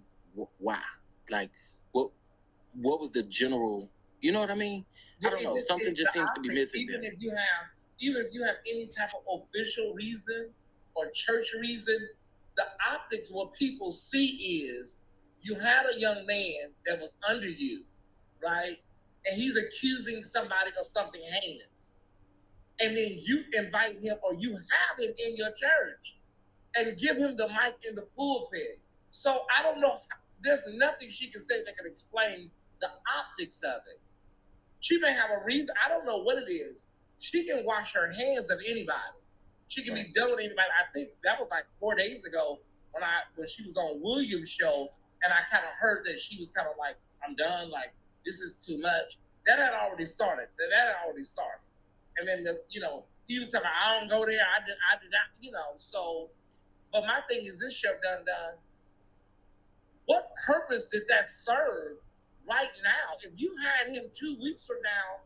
why. Like, what was the general? You know what I mean? I don't know. Something just seems to be missing. Even if you have any type of official reason or church reason, the optics, what people see is you had a young man that was under you, right? And he's accusing somebody of something heinous. And then you invite him, or you have him in your church and give him the mic in the pulpit. So I don't know. There's nothing she can say that can explain the optics of it. She may have a reason. I don't know what it is. She can wash her hands of anybody. She can be done with anybody. I think that was like 4 days ago when she was on William's show, and I kind of heard that she was kind of like, I'm done. Like, this is too much. That had already started. And then he was talking about, I don't go there. I did not. So, but my thing is this, Chef DonDon. What purpose did that serve right now? If you had him 2 weeks from now,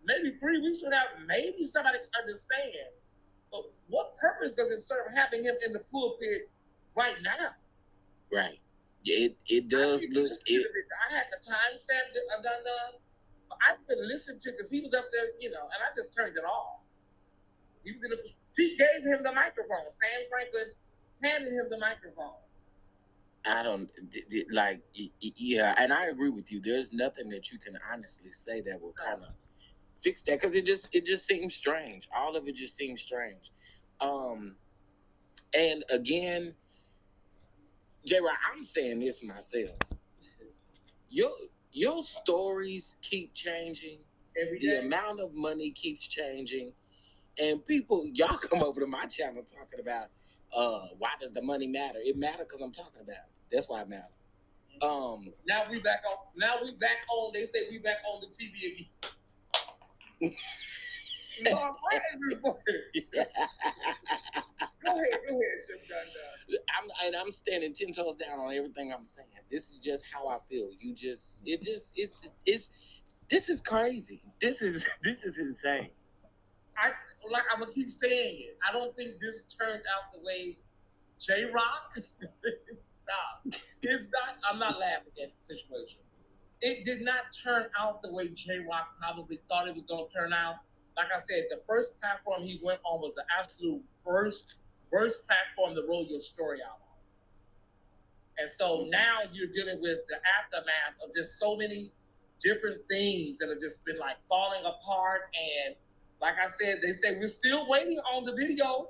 maybe 3 weeks from now, maybe somebody can understand. But what purpose does it serve having him in the pulpit right now? Right. It does look. I had the timestamp done. I couldn't listen to it because he was up there, and I just turned it off. He gave him the microphone. Sam Franklin handed him the microphone. I don't like, yeah, and I agree with you. There's nothing that you can honestly say that will kind of fix that, because it just seems strange. All of it just seems strange. And again, Jrock, I'm saying this myself. Your stories keep changing. Every day. The amount of money keeps changing, and people, y'all come over to my channel talking about, why does the money matter? It matters because I'm talking about it. That's why it matters. Now we back on. They say we back on the TV again. No, Go ahead, Chef DonDon. I'm standing 10 toes down on everything I'm saying. This is just how I feel. This is crazy. This is insane. I'm gonna keep saying it. I don't think this turned out the way Jrock It's not. I'm not laughing at the situation. It did not turn out the way Jrock probably thought it was going to turn out. Like I said, the first platform he went on was the absolute worst platform to roll your story out on. And so now you're dealing with the aftermath of just so many different things that have just been like falling apart. And like I said, they say we're still waiting on the video.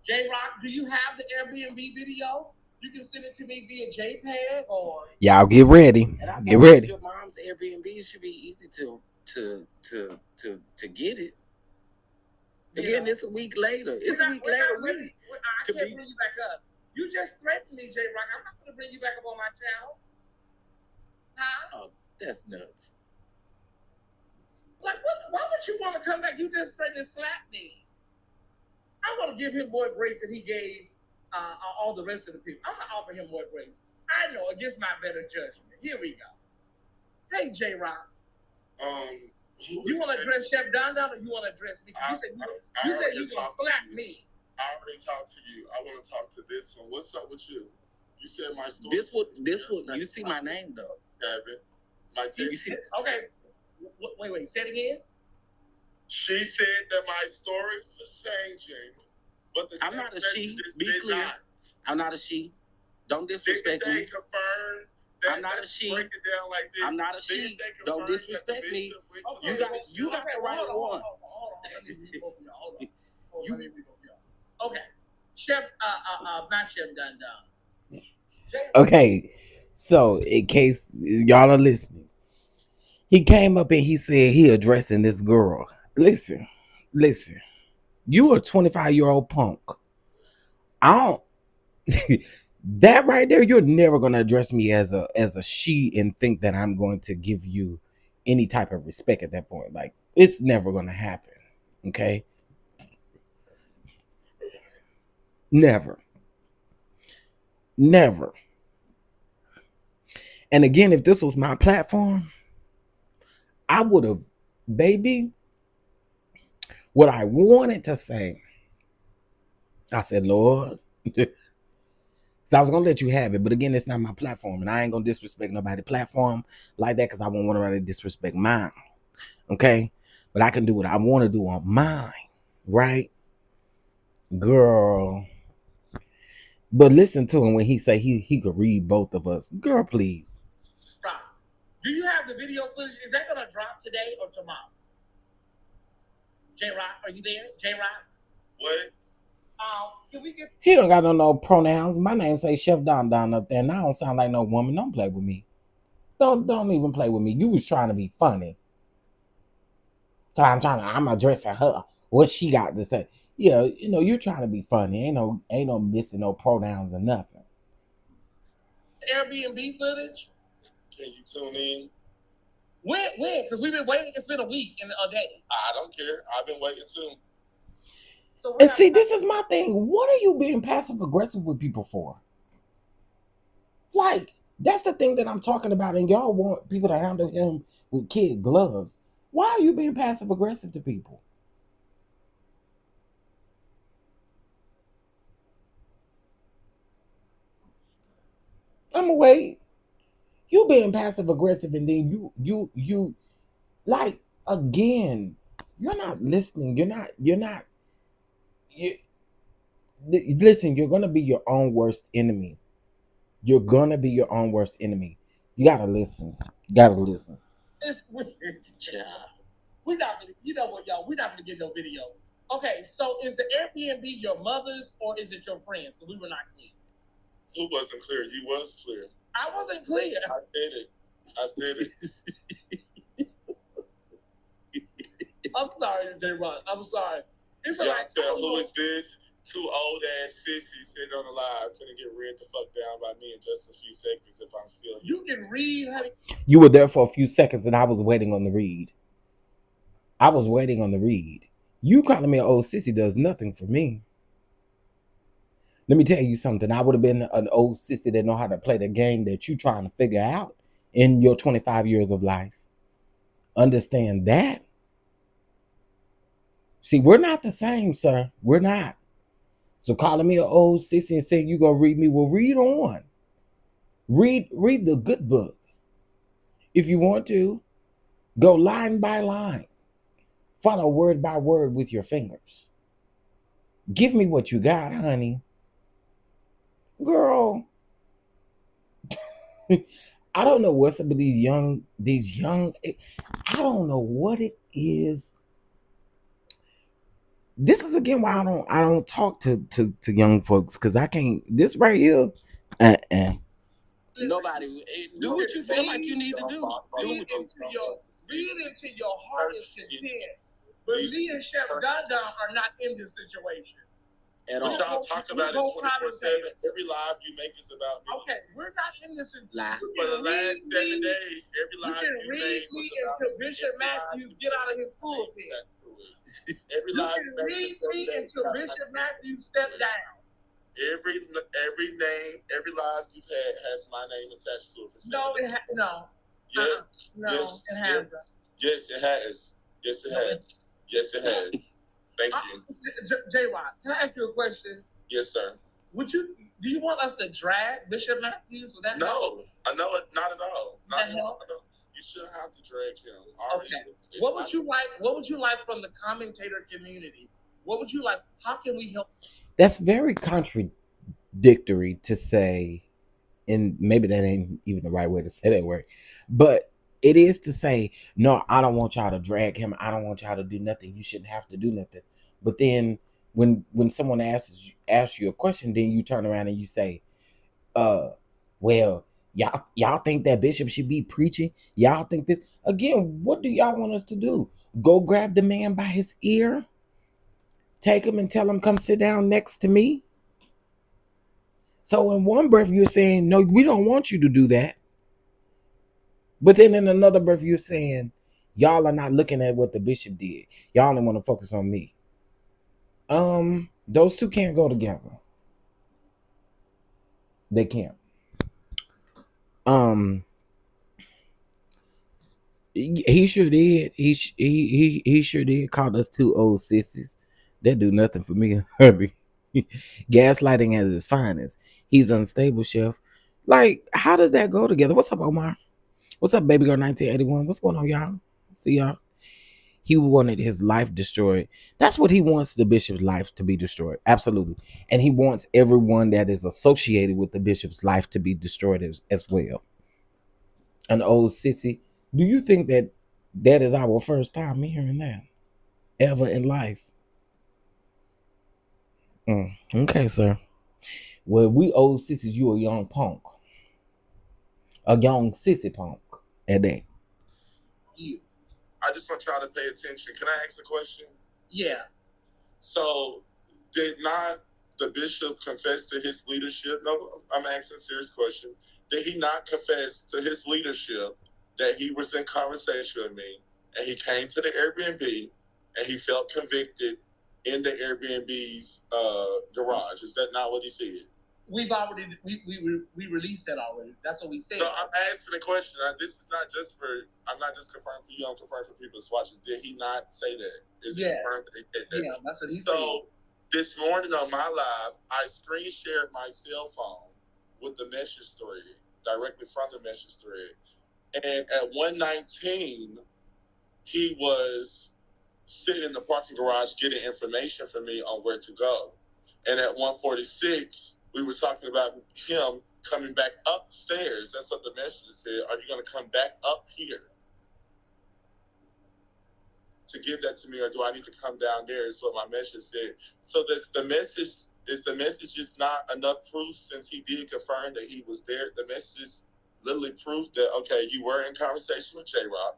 Jrock, do you have the Airbnb video? You can send it to me via JPEG or y'all get ready. Get ready. Your mom's Airbnb, it should be easy to get it. Again, it's a week later. It's a week later. Really, I can't bring you back up. You just threatened me, Jrock. I'm not going to bring you back up on my channel. Huh? Oh, that's nuts. Like, why would you want to come back? You just threatened to slap me. I want to give him more grace than he gave all the rest of the people. I'm going to offer him more grace. I know, against my better judgment. Here we go. Hey, Jrock. You want to address Chef DonDon or you want to address me? You said you going to slap me. I already talked to you. I want to talk to this one. What's up with you? You said my story. This was. You see my name though. Kevin. Okay. Wait. Say it again. She said that my story was changing, but I'm not a she. Be clear. Not. I'm not a she. Don't disrespect me. Confirmed I'm not a she. Break it down like this. I'm not a she. Don't disrespect me. You got the right one. Okay. Chef, not Chef DonDon. Okay, so in case y'all are listening, he came up and he said he addressing this girl. Listen. You a 25-year-old punk. I don't. That right there, you're never gonna address me as a she and think that I'm going to give you any type of respect at that point. Like, it's never gonna happen. Okay. Never. And again, if this was my platform, I would have, baby, what I wanted to say, I said, Lord. So I was going to let you have it. But again, it's not my platform. And I ain't going to disrespect nobody's platform like that because I won't want nobody to disrespect mine. Okay? But I can do what I want to do on mine. Right? Girl. But listen to him when he say he could read both of us. Girl, please. Rob, do you have the video footage? Is that going to drop today or tomorrow? Jrock, are you there? Jrock? What? Can we get... He don't got no pronouns. My name say Chef DonDon up there, and I don't sound like no woman. Don't play with me. Don't even play with me. You was trying to be funny. So I'm addressing her. What she got to say. Yeah, you're trying to be funny. Ain't no missing no pronouns or nothing. Airbnb footage? Can you tune in? When? Because we've been waiting. It's been a week and a day. I don't care. I've been waiting too. So and see, this is my thing. What are you being passive aggressive with people for? Like, that's the thing that I'm talking about. And y'all want people to handle him with kid gloves. Why are you being passive aggressive to people? I'm gonna wait. You being passive aggressive, and then you like, again, you're not listening. Listen, you're gonna be your own worst enemy. You gotta listen. We're not gonna, you know what, y'all? We're not gonna get no video. Okay, so is the Airbnb your mother's or is it your friends? Because we were not clear. Who wasn't clear? You was clear. I wasn't clear. I said it. I'm sorry, Jrock. I'm sorry. It's like, who is this? Two old ass sissies sitting on the live gonna get read the fuck down by me in just a few seconds if I'm still here. You can read, honey. You were there for a few seconds and I was waiting on the read. You calling me an old sissy does nothing for me. Let me tell you something. I would have been an old sissy that know how to play the game that you trying to figure out in your 25 years of life. Understand that. See, we're not the same, sir. We're not. So calling me an old sissy and saying you gonna read me, well, read on. Read the good book. If you want to, go line by line. Follow word by word with your fingers. Give me what you got, honey. Girl, I don't know what's up with these young, I don't know what it is. This is again why I don't talk to young folks, because I can't, this right here, Nobody do what you feel like you need to do. Read into your heart is content. But me and Chef DonDon are not in this situation. At all. Y'all talk about it 24/7. Every live you make is about me. Okay, we're not in this live. For the last 7 days, every live you read me until Bishop Matthews get out of his pulpit. Every you can read me until Bishop Matthews step down. Every name, every live you've had has my name attached to it. For no. Yes. No, yes, it hasn't. Yes, it has. Yes, it has. Yes, it has. Thank you. Jrock, can I ask you a question? Yes, sir. Do you want us to drag Bishop Matthews? Would that help? I know it. Not at all. Not at all. You shouldn't have to drag him. Okay. What would you like from the commentator community? What would you like? How can we help? That's very contradictory to say, and maybe that ain't even the right way to say that word, but it is to say, no, I don't want y'all to drag him. I don't want y'all to do nothing. You shouldn't have to do nothing. But then when someone asks you a question, then you turn around and you say, well, y'all think that Bishop should be preaching? Y'all think this? Again, what do y'all want us to do? Go grab the man by his ear? Take him and tell him, come sit down next to me? So in one breath, you're saying, no, we don't want you to do that. But then in another breath, you're saying, y'all are not looking at what the bishop did. Y'all only want to focus on me. Those two can't go together. They can't. He sure did. He sure did. Called us two old sissies. That do nothing for me, Herbie. Gaslighting at its finest. He's unstable, chef. Like, how does that go together? What's up, Omar? What's up, baby girl 1981? What's going on, y'all? See y'all. He wanted his life destroyed. That's what he wants, the bishop's life to be destroyed. Absolutely. And he wants everyone that is associated with the bishop's life to be destroyed as well. An old sissy. Do you think that is our first time hearing that ever in life? Okay, sir. Well, we old sissies, you a young punk. A young sissy punk at that. Yeah. I just want y'all to pay attention. Can I ask a question? Yeah. So, did not the bishop confess to his leadership? No, I'm asking a serious question. Did he not confess to his leadership that he was in conversation with me and he came to the Airbnb and he felt convicted in the Airbnb's garage? Is that not what he said? We've already we released that already. That's what we said. So I'm asking a question. This is not just for. I'm not just confirming for you. I'm confirming for people that's watching. Did he not say that? Is it confirmed that he said that? Yeah, that's what he said. So this morning on my live, I screen shared my cell phone with the message thread directly from the message thread, and at 1:19, he was sitting in the parking garage getting information from me on where to go, and at 1:46. We were talking about him coming back upstairs. That's what the message said. Are you going to come back up here to give that to me, or do I need to come down there? Is what my message said. So the message is not enough proof, since he did confirm that he was there. The message is literally proof that, okay, you were in conversation with Jrock.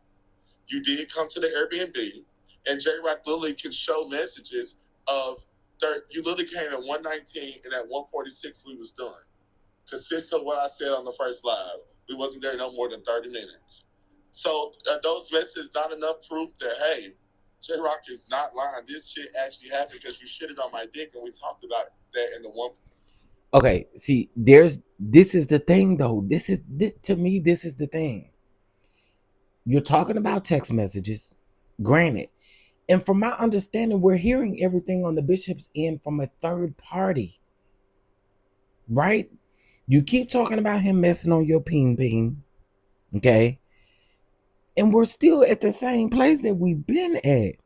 You did come to the Airbnb, and Jrock literally can show messages of. You literally came at 1:19, and at 1:46 we was done. Consistent with what I said on the first live. We wasn't there no more than 30 minutes. So those messages not enough proof that, hey, Jrock is not lying. This shit actually happened because you shitted on my dick, and we talked about that in the one. Okay, see, this is the thing though. To me, this is the thing. You're talking about text messages, granted. And from my understanding, we're hearing everything on the bishop's end from a third party, right? You keep talking about him messing on your ping ping, okay? And we're still at the same place that we've been at.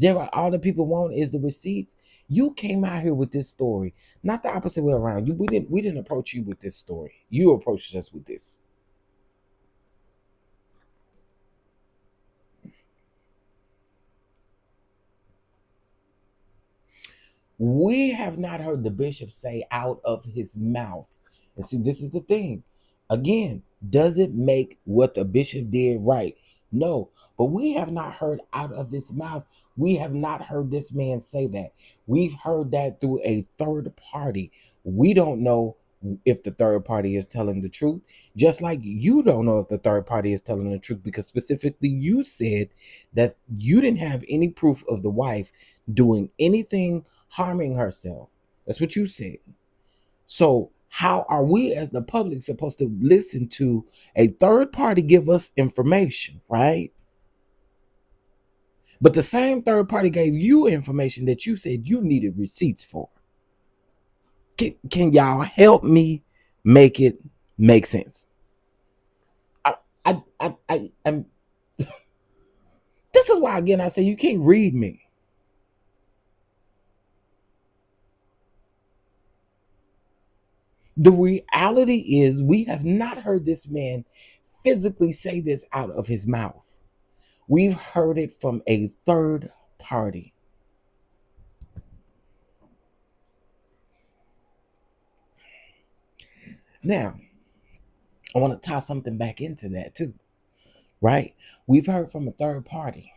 Jrock, all the people want is the receipts. You came out here with this story, not the opposite way around. We didn't approach you with this story. You approached us with this. We have not heard the bishop say out of his mouth. And see, this is the thing. Again, does it make what the bishop did right? No, but we have not heard out of his mouth. We have not heard this man say that. We've heard that through a third party. We don't know if the third party is telling the truth, just like you don't know if the third party is telling the truth, because specifically you said that you didn't have any proof of the wife doing anything harming herself. That's what you said. So how are we as the public supposed to listen to a third party give us information, right? But the same third party gave you information that you said you needed receipts for. Can y'all help me make it make sense? I'm this is why again I say you can't read me. The reality is we have not heard this man physically say this out of his mouth. We've heard it from a third party. Now, I want to tie something back into that too, right? We've heard from a third party.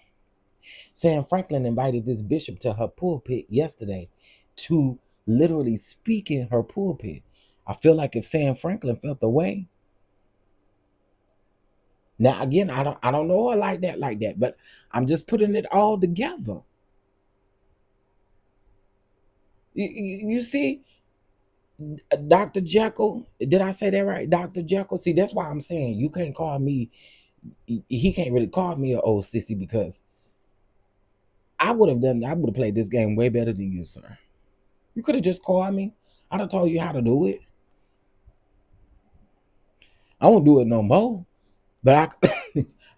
Sam Franklin invited this bishop to her pulpit yesterday to literally speak in her pulpit. I feel like if Sam Franklin felt the way, now again, I don't know her like that, but I'm just putting it all together. You see, Dr. Jekyll, did I say that right? Dr. Jekyll. See, that's why I'm saying you can't call me. He can't really call me an old sissy because I would have played this game way better than you, sir. You could have just called me. I'd have told you how to do it. I won't do it no more. But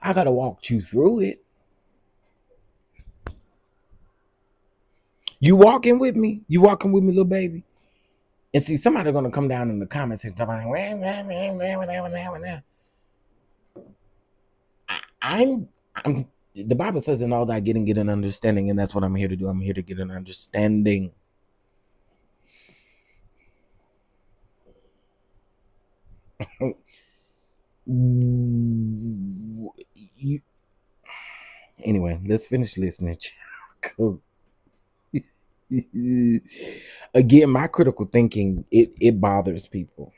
I gotta walk you through it. You walking with me? You walking with me, little baby? And see, somebody gonna come down in the comments and talk about I'm the Bible says in all that get an understanding, and that's what I'm here to do. I'm here to get an understanding. Anyway, let's finish listening. Again, my critical thinking, it bothers people.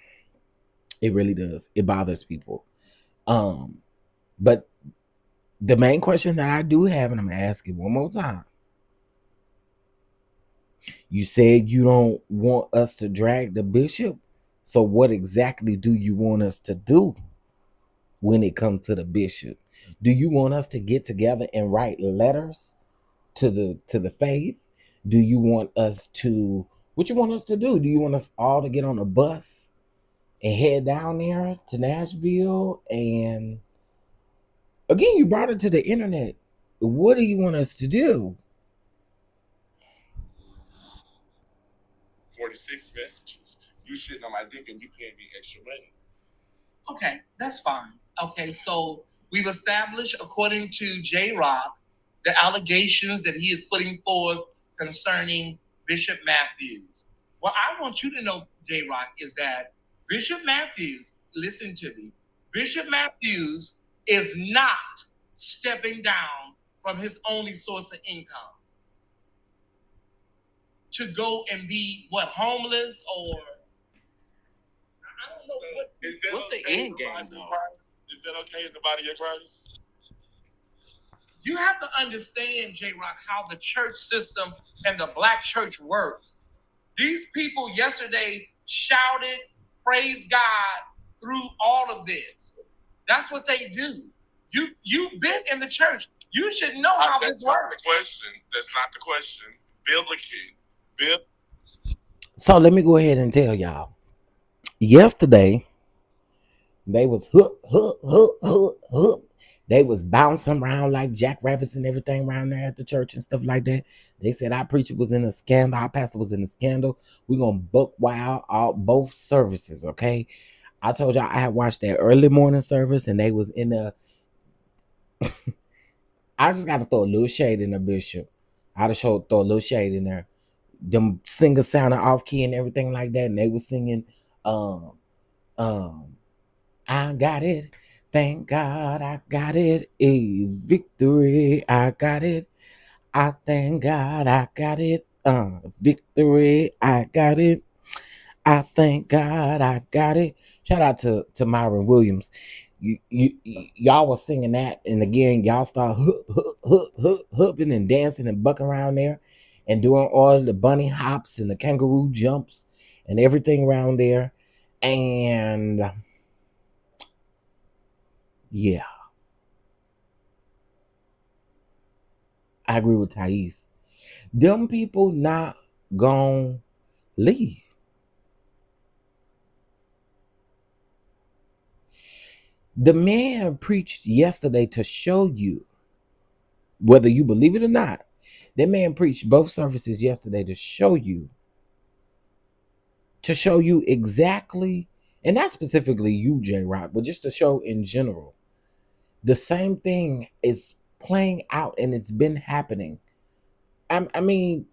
It really does. It bothers people. But the main question that I do have, and I'm gonna ask it one more time. You said you don't want us to drag the bishop. So what exactly do you want us to do when it comes to the bishop? Do you want us to get together and write letters to the faith? Do you want us to what you want us to do? Do you want us all to get on a bus and head down there to Nashville? And again, you brought it to the internet. What do you want us to do? 46 messages. You shitting on my dick and you paying me extra money. Okay, that's fine. Okay, so we've established, according to Jrock, the allegations that he is putting forth concerning Bishop Matthews. What I want you to know, Jrock, is that Bishop Matthews, listen to me, Bishop Matthews is not stepping down from his only source of income to go and be, what, homeless or... I don't know. What's the end game, though? Is that okay in the body of Christ? You have to understand, Jrock, how the church system and the black church works. These people yesterday shouted, praised God through all of this. That's what they do. You've been in the church. You should know how this works. That's not the question. That's not the question. Biblically, So let me go ahead and tell y'all. Yesterday, they was hook, hook, hook, hook, hook. They was bouncing around like jackrabbits and everything around there at the church and stuff like that. They said our preacher was in a scandal, our pastor was in a scandal. We're gonna buck wild all both services, okay? I told y'all I had watched that early morning service and they was in a I just gotta throw a little shade in the bishop. I just throw a little shade in there. Them singers sounded off key and everything like that, and they was singing um um I got it. Thank God I got it. A victory. I got it. I thank God I got it. Victory. I got it. I thank God I got it. Shout out to Myron Williams. Y'all was singing that, and again, y'all start hooping and dancing and bucking around there, and doing all the bunny hops and the kangaroo jumps and everything around there, and yeah, I agree with Thais. Them people not gonna leave. The man preached yesterday to show you, whether you believe it or not, that man preached both services yesterday to show you exactly, and not specifically you, Jrock, but just to show in general, the same thing is playing out and it's been happening. I mean,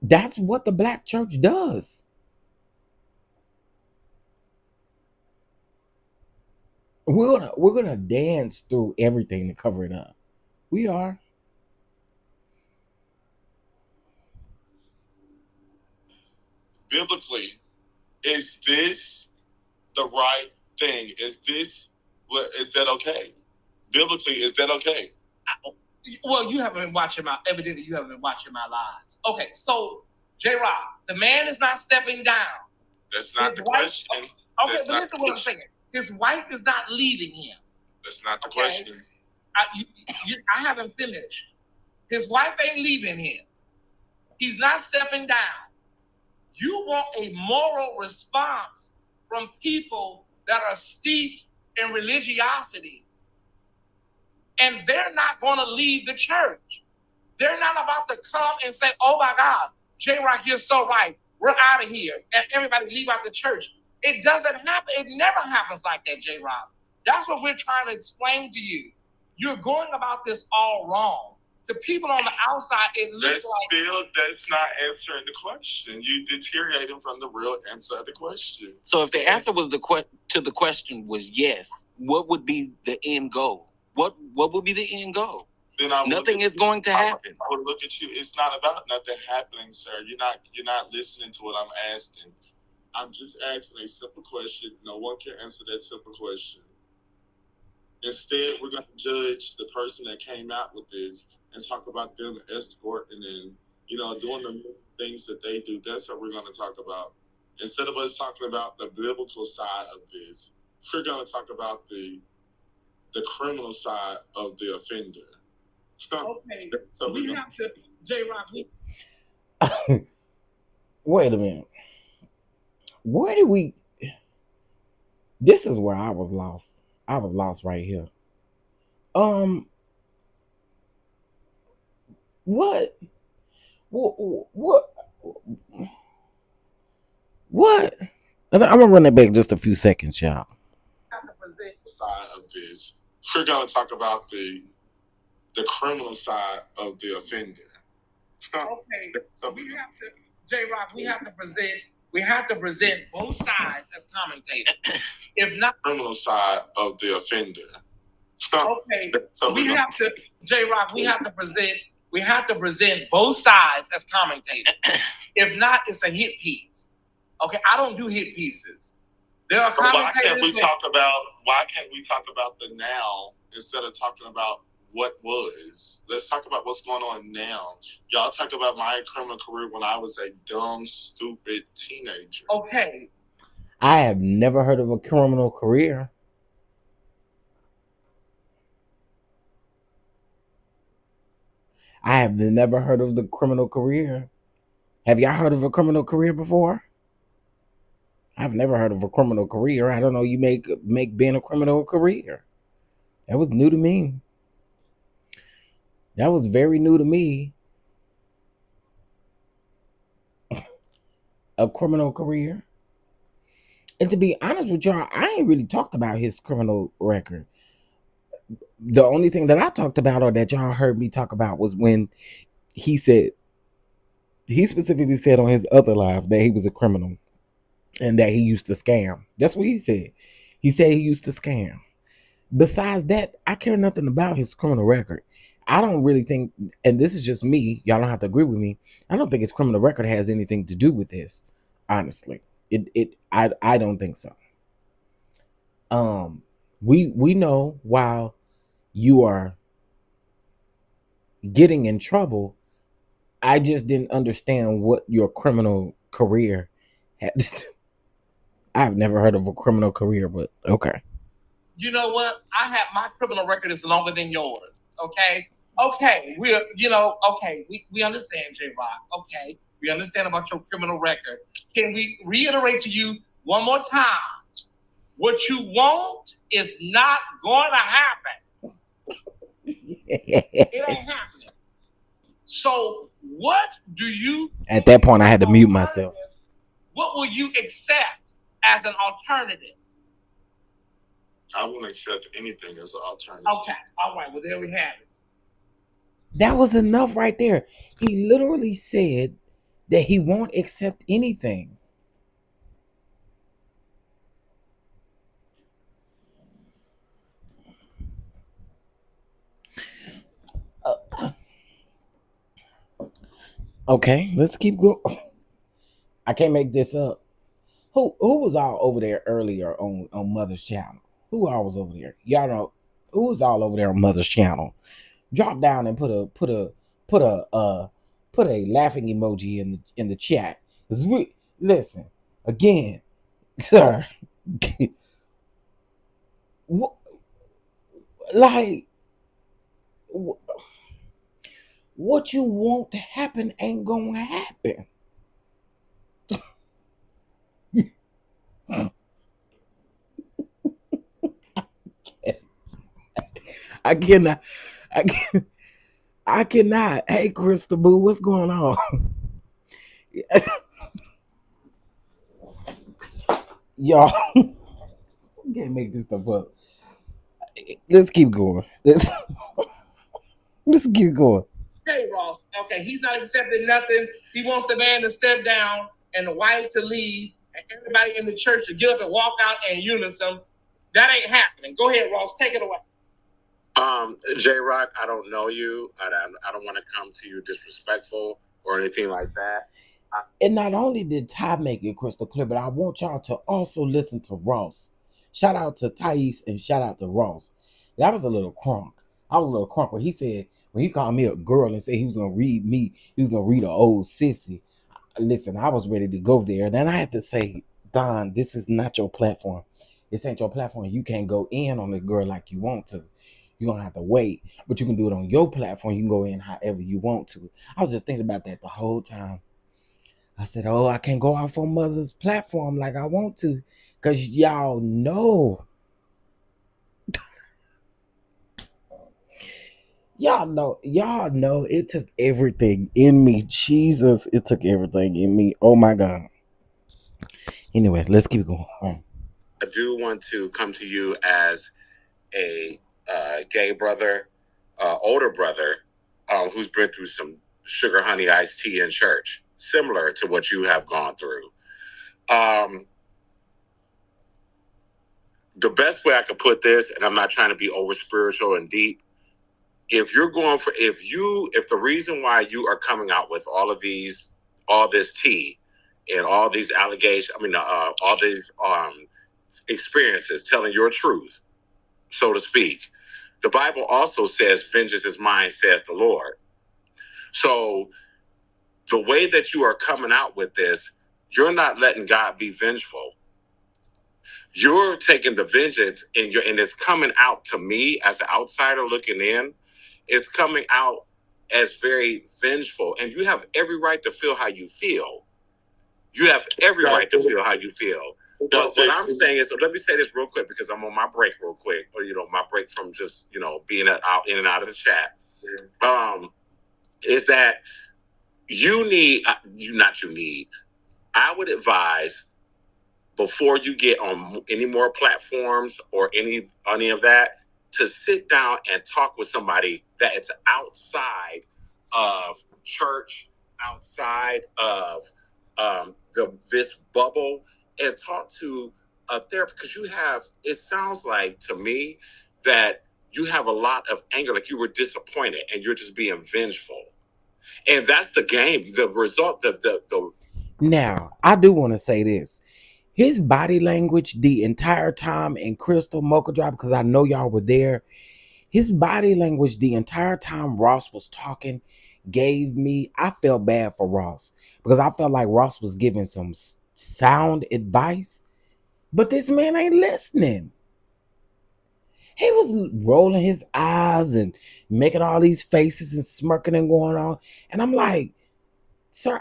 that's what the black church does. We're gonna dance through everything to cover it up. We are. Biblically, is this the right thing? Is that okay? Biblically, is that okay? Well, you haven't been watching evidently you haven't been watching my lives. Okay, so Jrock, the man is not stepping down. That's not the question. Okay, but listen to what I'm saying. His wife is not leaving him. That's not the question. I haven't finished. His wife ain't leaving him. He's not stepping down. You want a moral response from people that are steeped in religiosity. And they're not going to leave the church. They're not about to come and say, oh my God, Jrock, you're so right. We're out of here. And everybody leave out the church. It doesn't happen. It never happens like that, Jrock. That's what we're trying to explain to you. You're going about this all wrong. The people on the outside, it looks that's not answering the question. You deteriorating from the real answer of the question. So if the answer was to the question was yes, what would be the end goal? What would be the end goal? Then nothing is going to happen. I would look at you. It's not about nothing happening, sir. You're not listening to what I'm asking. I'm just asking a simple question. No one can answer that simple question. Instead, we're going to judge the person that came out with this and talk about them escorting and, doing the things that they do. That's what we're going to talk about. Instead of us talking about the biblical side of this, we're going to talk about the criminal side of the offender. Okay, so we have to, Jrock. Wait a minute. Where did we? This is where I was lost. I was lost right here. What? I'm gonna run it back just a few seconds, y'all. Side of this, we're gonna talk about the criminal side of the offender. Okay, so we have to, Jrock. We have to present both sides as commentators. If not, criminal side of the offender. Okay, so we have to, Jrock. We have to present both sides as commentators. If not, it's a hit piece. Okay, I don't do hit pieces. There are commentators. Why can't we talk about the now instead of talking about what was? Let's talk about what's going on now. Y'all talk about my criminal career when I was a dumb, stupid teenager. Okay. I have never heard of a criminal career. I have never heard of the criminal career. Have y'all heard of a criminal career before? I've never heard of a criminal career. I don't know. You make being a criminal a career. That was new to me. That was very new to me. A criminal career. And to be honest with y'all, I ain't really talked about his criminal record. The only thing that I talked about or that y'all heard me talk about was when he specifically said on his other live that he was a criminal and that he used to scam. That's what he said. He said he used to scam. Besides that, I care nothing about his criminal record. I don't really think, and this is just me, y'all don't have to agree with me. I don't think his criminal record has anything to do with this. Honestly, I don't think so. We know while you are getting in trouble, I just didn't understand what your criminal career had to do. I've never heard of a criminal career, but okay. You know what? My criminal record is longer than yours. Okay. Okay. We understand, Jrock. Okay. We understand about your criminal record. Can we reiterate to you one more time? What you want is not going to happen. It ain't happening. So what do you... At that point, I had to mute myself. What will you accept as an alternative? I won't accept anything as an alternative. Okay. All right. Well, there we have it. That was enough right there. He literally said that he won't accept anything. Okay, let's keep going. I can't make this up. Who was all over there earlier on Mother's channel? Who all was over there? Y'all know who was all over there on Mother's channel? Drop down and put a laughing emoji in the chat. Cause we listen again, sir. Like what you want to happen ain't gonna happen. I cannot. Hey, Crystal Boo, what's going on? Y'all can't make this stuff up. Let's keep going. Let's keep going. Hey, Ross. Okay, he's not accepting nothing. He wants the man to step down and the wife to leave and everybody in the church to get up and walk out in unison. That ain't happening. Go ahead, Ross. Take it away. Jrock, I don't know you. I don't want to come to you disrespectful or anything like that. And not only did Ty make it crystal clear, but I want y'all to also listen to Ross. Shout out to Thais and shout out to Ross. That was a little crunk. I was a little crunk when he said, when he called me a girl and said he was going to read me, he was going to read an old sissy. Listen, I was ready to go there. And then I had to say, Don, this is not your platform. This ain't your platform. You can't go in on the girl like you want to. You're going to have to wait. But you can do it on your platform. You can go in however you want to. I was just thinking about that the whole time. I said, oh, I can't go off on Mother's platform like I want to. Because y'all know. Y'all know it took everything in me. Jesus, it took everything in me. Oh, my God. Anyway, let's keep going. I do want to come to you as a gay brother, older brother, who's been through some sugar honey iced tea in church, similar to what you have gone through. The best way I could put this, and I'm not trying to be over spiritual and deep, if the reason why you are coming out with all this tea and all these allegations, all these experiences, telling your truth, so to speak, the Bible also says, vengeance is mine, says the Lord. So the way that you are coming out with this, you're not letting God be vengeful. You're taking the vengeance and it's coming out to me as an outsider looking in. It's coming out as very vengeful, and you have every right to feel how you feel. You have every right to feel how you feel. But what I'm saying is, so let me say this real quick because I'm on my break real quick, or my break from just being out in and out of the chat. Is that you need I would advise, before you get on any more platforms or any of that, to sit down and talk with somebody that is outside of church, outside of this bubble, and talk to a therapist, because it sounds like to me that you have a lot of anger, like you were disappointed and you're just being vengeful. And that's the game. The result, Now, I do want to say this. His body language the entire time in Crystal Mocha Drop, because I know y'all were there. His body language the entire time Ross was talking I felt bad for Ross, because I felt like Ross was giving some sound advice, but this man ain't listening. He was rolling his eyes and making all these faces and smirking and going on, and I'm like, sir,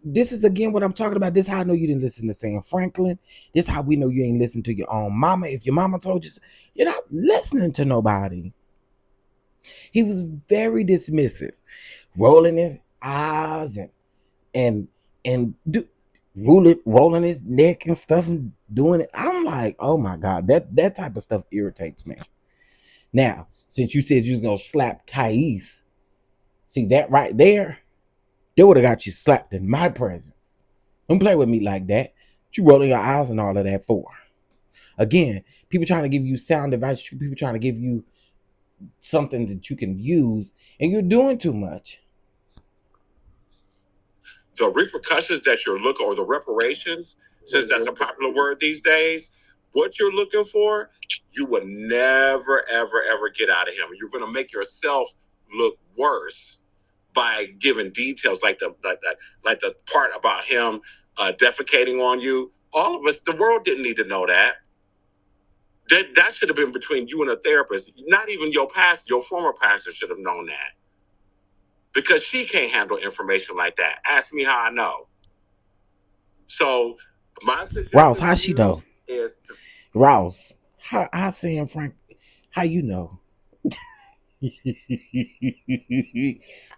this is again what I'm talking about. This is how I know you didn't listen to Sam Franklin. This is how we know you ain't listening to your own mama. If your mama told you, you're not listening to nobody. He was very dismissive, rolling his eyes and rolling his neck and stuff and doing it. I'm like, oh my God, that type of stuff irritates me. Now, since you said you was gonna slap Thais, see that right there? They would have got you slapped in my presence. Don't play with me like that. What you rolling your eyes and all of that for? Again, people trying to give you sound advice, people trying to give you something that you can use, and you're doing too much. The repercussions that you're looking, or the reparations, since that's a popular word these days, what you're looking for, you would never, ever, ever get out of him. You're going to make yourself look worse by giving details like the part about him defecating on you. All of us, the world didn't need to know that. That should have been between you and a therapist. Not even your former pastor should have known that, because she can't handle information like that. Ask me how I know. So my Ross, how she know? Ross, how saying Frank? How you know?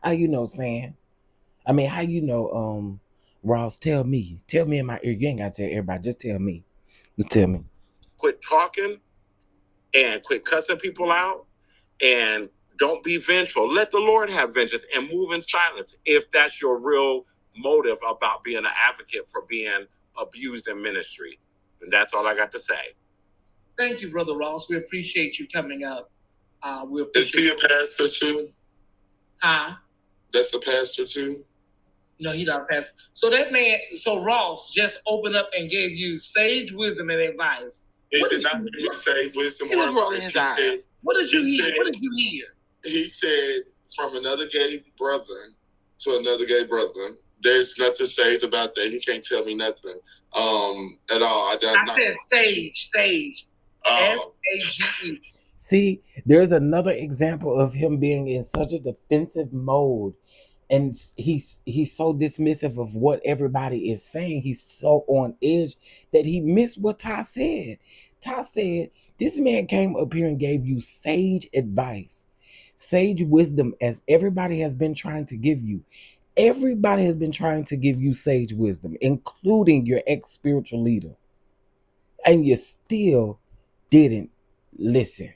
How you know, Sam? I mean, how you know, Ross? Tell me in my ear. You ain't gotta tell everybody. Just tell me. Just tell me. Quit talking and quit cussing people out, and don't be vengeful. Let the Lord have vengeance and move in silence if that's your real motive about being an advocate for being abused in ministry. And that's all I got to say. Thank you, Brother Ross. We appreciate you coming up. Is he a pastor too? Huh? That's a pastor too? No, he's not a pastor. So Ross just opened up and gave you sage wisdom and advice. He did not say wisdom or advice. What did you hear? He said, from another gay brother to another gay brother, there's nothing saved about that. He can't tell me nothing at all. I said sage. S-A-G-E. See, there's another example of him being in such a defensive mode, and he's so dismissive of what everybody is saying. He's so on edge that he missed what Ty said. Ty said, this man came up here and gave you sage advice, sage wisdom, as everybody has been trying to give you. Everybody has been trying to give you sage wisdom, including your ex-spiritual leader. And you still didn't listen.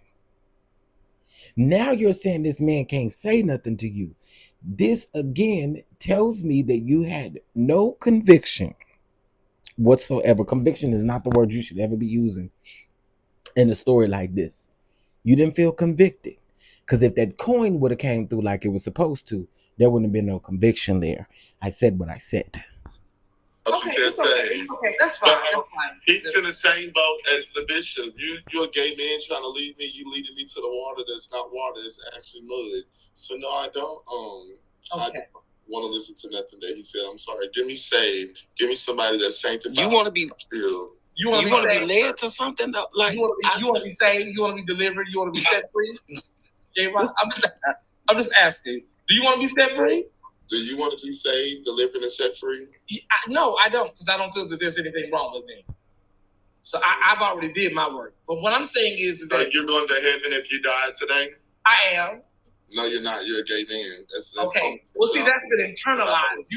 Now you're saying this man can't say nothing to you. This again tells me that you had no conviction whatsoever. Conviction is not the word you should ever be using in a story like this. You didn't feel convicted, because if that coin would have came through like it was supposed to, there wouldn't have been no conviction there. I said what I said. Okay, that's fine. He's in the same boat as the bishop. You're a gay man trying to lead me. You leading me to the water that's not water. It's actually mud. So no, I don't. I don't want to listen to nothing that he said. I'm sorry. Give me saved. Give me somebody that's sanctified. You want to be. You want to be led to something though? Like you want to be saved. You want to be delivered. You want to be set free. Jrock, I'm just asking. Do you want to be set free? Do you want to be saved, delivered, and set free? No, I don't, because I don't feel that there's anything wrong with me. So I've already did my work. But what I'm saying is that you're going to heaven if you died today? I am. No, you're not. You're a gay man. That's okay. Well, see, that's been internalized.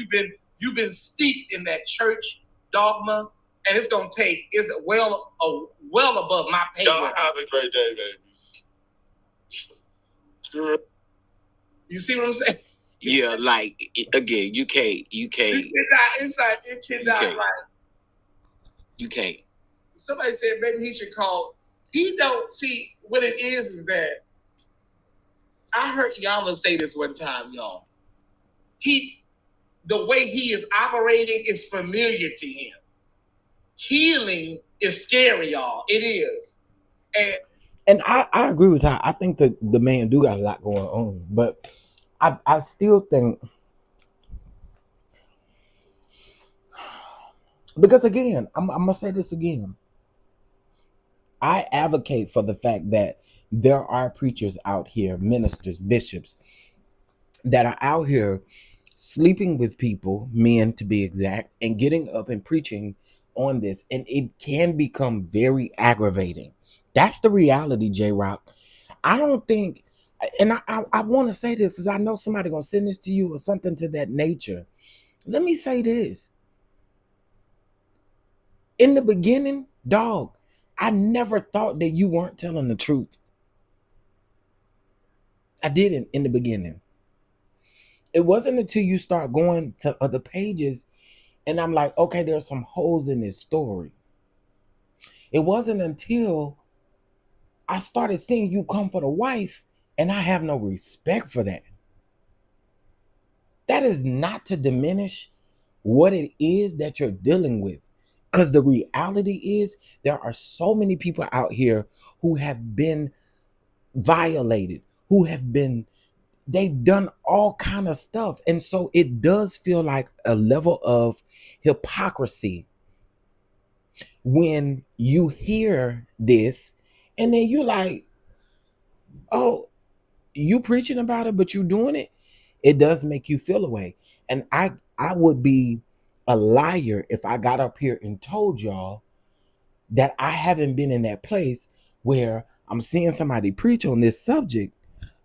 You've been steeped in that church dogma, and it's well above my pay. Y'all have a great day, babies. You see what I'm saying? Yeah, like again, you can't. You cannot. You can't. Somebody said maybe he should call. He don't see what it is that I heard y'all say this one time, y'all. The way he is operating is familiar to him. Healing is scary, y'all. It is. And I agree with her. I think that the man do got a lot going on, but I still think, because again, I'm gonna say this again. I advocate for the fact that there are preachers out here, ministers, bishops, that are out here sleeping with people, men to be exact, and getting up and preaching on this. And it can become very aggravating. That's the reality, Jrock. I don't think, and I want to say this because I know somebody gonna send this to you or something to that nature. Let me say this. In the beginning, dog, I never thought that you weren't telling the truth. I didn't in the beginning. It wasn't until you start going to other pages and I'm like, okay, there's some holes in this story. It wasn't until I started seeing you come for the wife and I have no respect for that. That is not to diminish what it is that you're dealing with. Because the reality is there are so many people out here who have been violated, they've done all kind of stuff. And so it does feel like a level of hypocrisy when you hear this and then you're like, oh, you preaching about it, but you doing it. It does make you feel away. And I would be a liar if I got up here and told y'all that I haven't been in that place where I'm seeing somebody preach on this subject.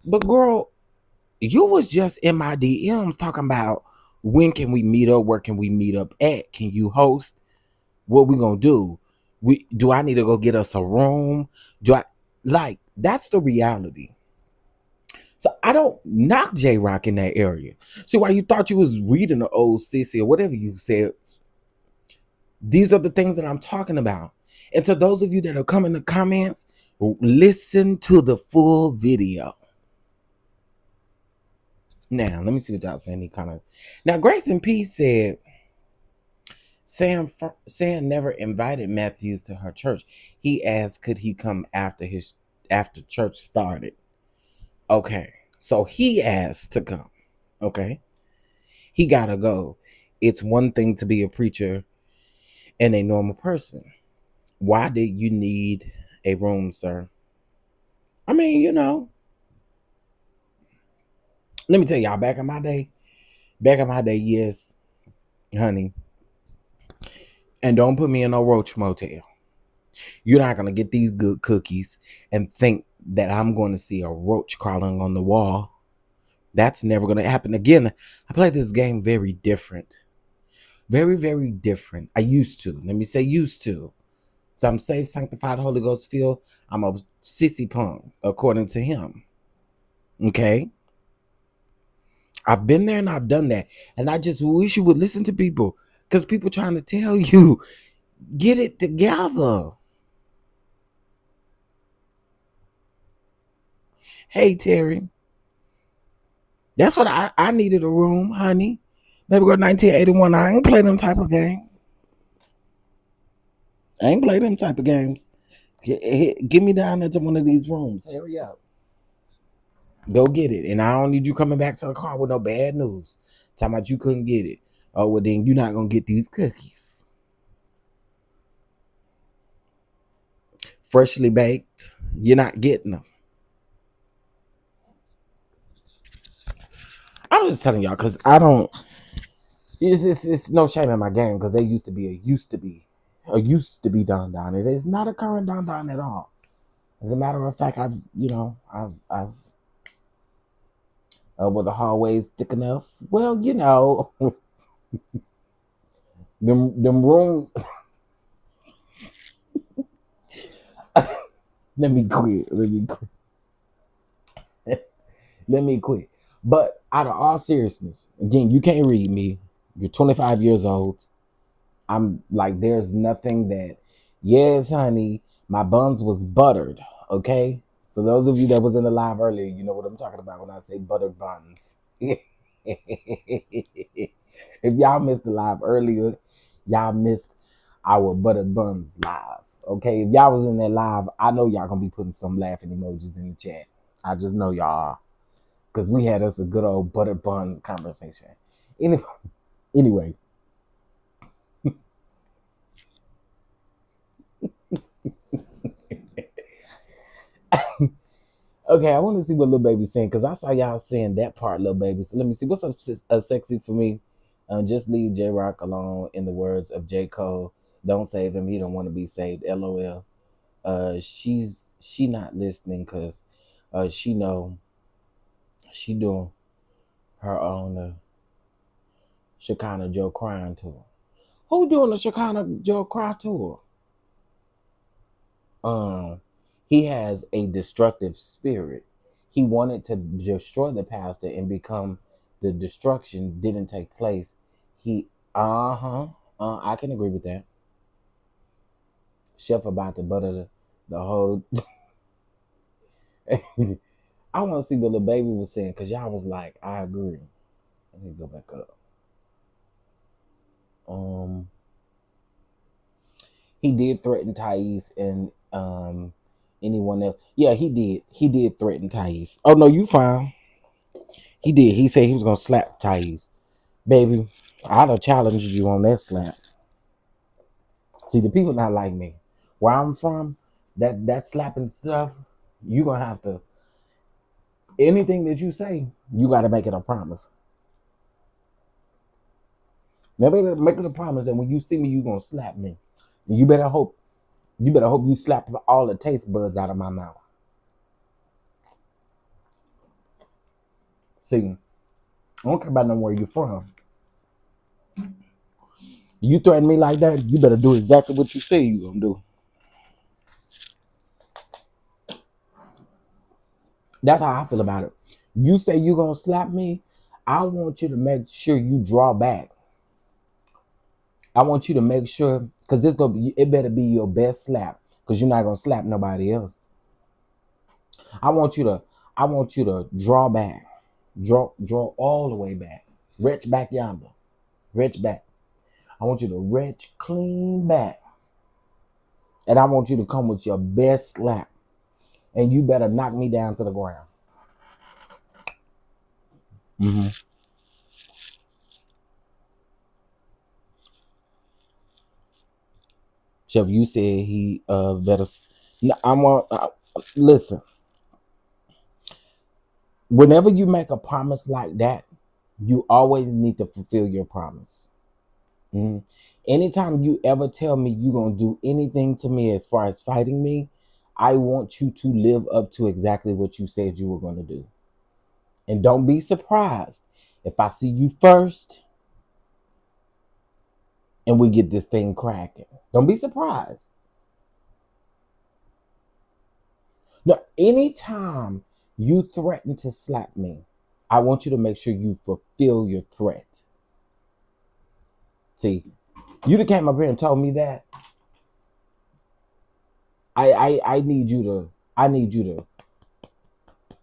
But girl, you was just in my DMs talking about when can we meet up, where can we meet up at, can you host, what we gonna do, do I need to go get us a room, that's the reality. So I don't knock Jrock in that area. See, why you thought you was reading the old Sissy or whatever you said, these are the things that I'm talking about. And to those of you that are coming in the comments, listen to the full video. Now, let me see what y'all saying in the comments. Now, Grace and Peace said, Sam never invited Matthews to her church. He asked, could he come after church started? Okay, so he asked to come. Okay, he gotta go. It's one thing to be a preacher and a normal person. Why did you need a room, sir? I mean, let me tell y'all, back in my day, yes, honey. And don't put me in no roach motel. You're not going to get these good cookies and think that I'm going to see a roach crawling on the wall. That's never going to happen. Again, I play this game very different. Very, very different. I used to. Let me say used to. So I'm saved, sanctified, Holy Ghost filled. I'm a sissy punk, according to him. Okay? I've been there and I've done that. And I just wish you would listen to people. Because people trying to tell you, get it together. Hey, Terry. That's what I needed a room, honey. Baby girl 1981. I ain't play them type of game. I ain't play them type of games. Get me down into one of these rooms. Hurry up. Go get it. And I don't need you coming back to the car with no bad news. Talking about you couldn't get it. Oh, well, then you're not going to get these cookies. Freshly baked. You're not getting them. I'm just telling y'all because I don't. It's no shame in my game because they used to be a used to be DonDon. It is not a current DonDon at all. As a matter of fact, I've were the hallways thick enough? Well, them room. Let me quit. Let me quit. But out of all seriousness, again, you can't read me. You're 25 years old. I'm like, there's nothing that. Yes, honey, my buns was buttered. Okay, for those of you that was in the live earlier, you know what I'm talking about when I say buttered buns. If y'all missed the live earlier, y'all missed our buttered buns live. Okay, if y'all was in that live, I know y'all gonna be putting some laughing emojis in the chat. I just know y'all are, because we had us a good old buttered buns conversation. Anyway. Okay, I want to see what Lil Baby's saying because I saw y'all saying that part, Lil Baby. So let me see. What's up, sexy for me? Just leave Jrock alone. In the words of J. Cole, don't save him. He don't want to be saved. LOL. She not listening because she know she doing her own Shekinah Joe crying tour. Who doing the Shekinah Joe cry tour? He has a destructive spirit. He wanted to destroy the pastor and become the destruction didn't take place. I can agree with that. Chef about to butter the whole. I want to see what the baby was saying because y'all was like, I agree. Let me go back up. He did threaten Thais and anyone else. Yeah, he did. He did threaten Thais. Oh no, you fine. He did. He said he was gonna slap Thais. Baby, I'd have challenged you on that slap. See, the people not like me. Where I'm from, that slapping stuff, you gonna have to. Anything that you say, you gotta make it a promise. Never make it a promise that when you see me, you gonna slap me. You better hope you slap all the taste buds out of my mouth. See, I don't care about where you're from. You threaten me like that, you better do exactly what you say you're gonna do. That's how I feel about it. You say you're gonna slap me, I want you to make sure you draw back. I want you to make sure, because it better be your best slap, because you're not gonna slap nobody else. I want you to draw back. Draw all the way back. Retch back yonder. Retch back. I want you to retch clean back. And I want you to come with your best slap. And you better knock me down to the ground. Mm-hmm. Chef, you said he better. Listen. Whenever you make a promise like that, you always need to fulfill your promise. Mm-hmm. Anytime you ever tell me you're going to do anything to me as far as fighting me, I want you to live up to exactly what you said you were going to do. And don't be surprised if I see you first and we get this thing cracking. Don't be surprised. Now, anytime you threaten to slap me, I want you to make sure you fulfill your threat. See, you that came up here and told me that. I need you to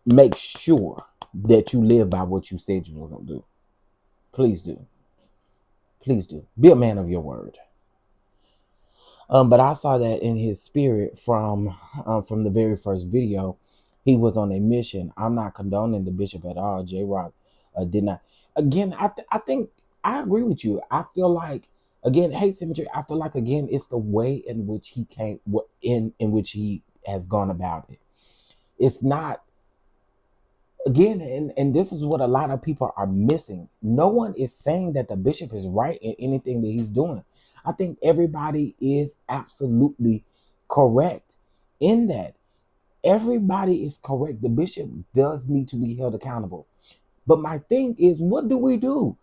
make sure that you live by what you said you were gonna do. Please do. Please do. Be a man of your word. But I saw that in his spirit from the very first video. He was on a mission. I'm not condoning the bishop at all. Jrock did not. Again, I think I agree with you. I feel like, again, hey, Symmetry, I feel like, again, it's the way in which he came, in which he has gone about it. It's not, again, and this is what a lot of people are missing. No one is saying that the bishop is right in anything that he's doing. I think everybody is absolutely correct in that. Everybody is correct. The bishop does need to be held accountable. But my thing is, what do?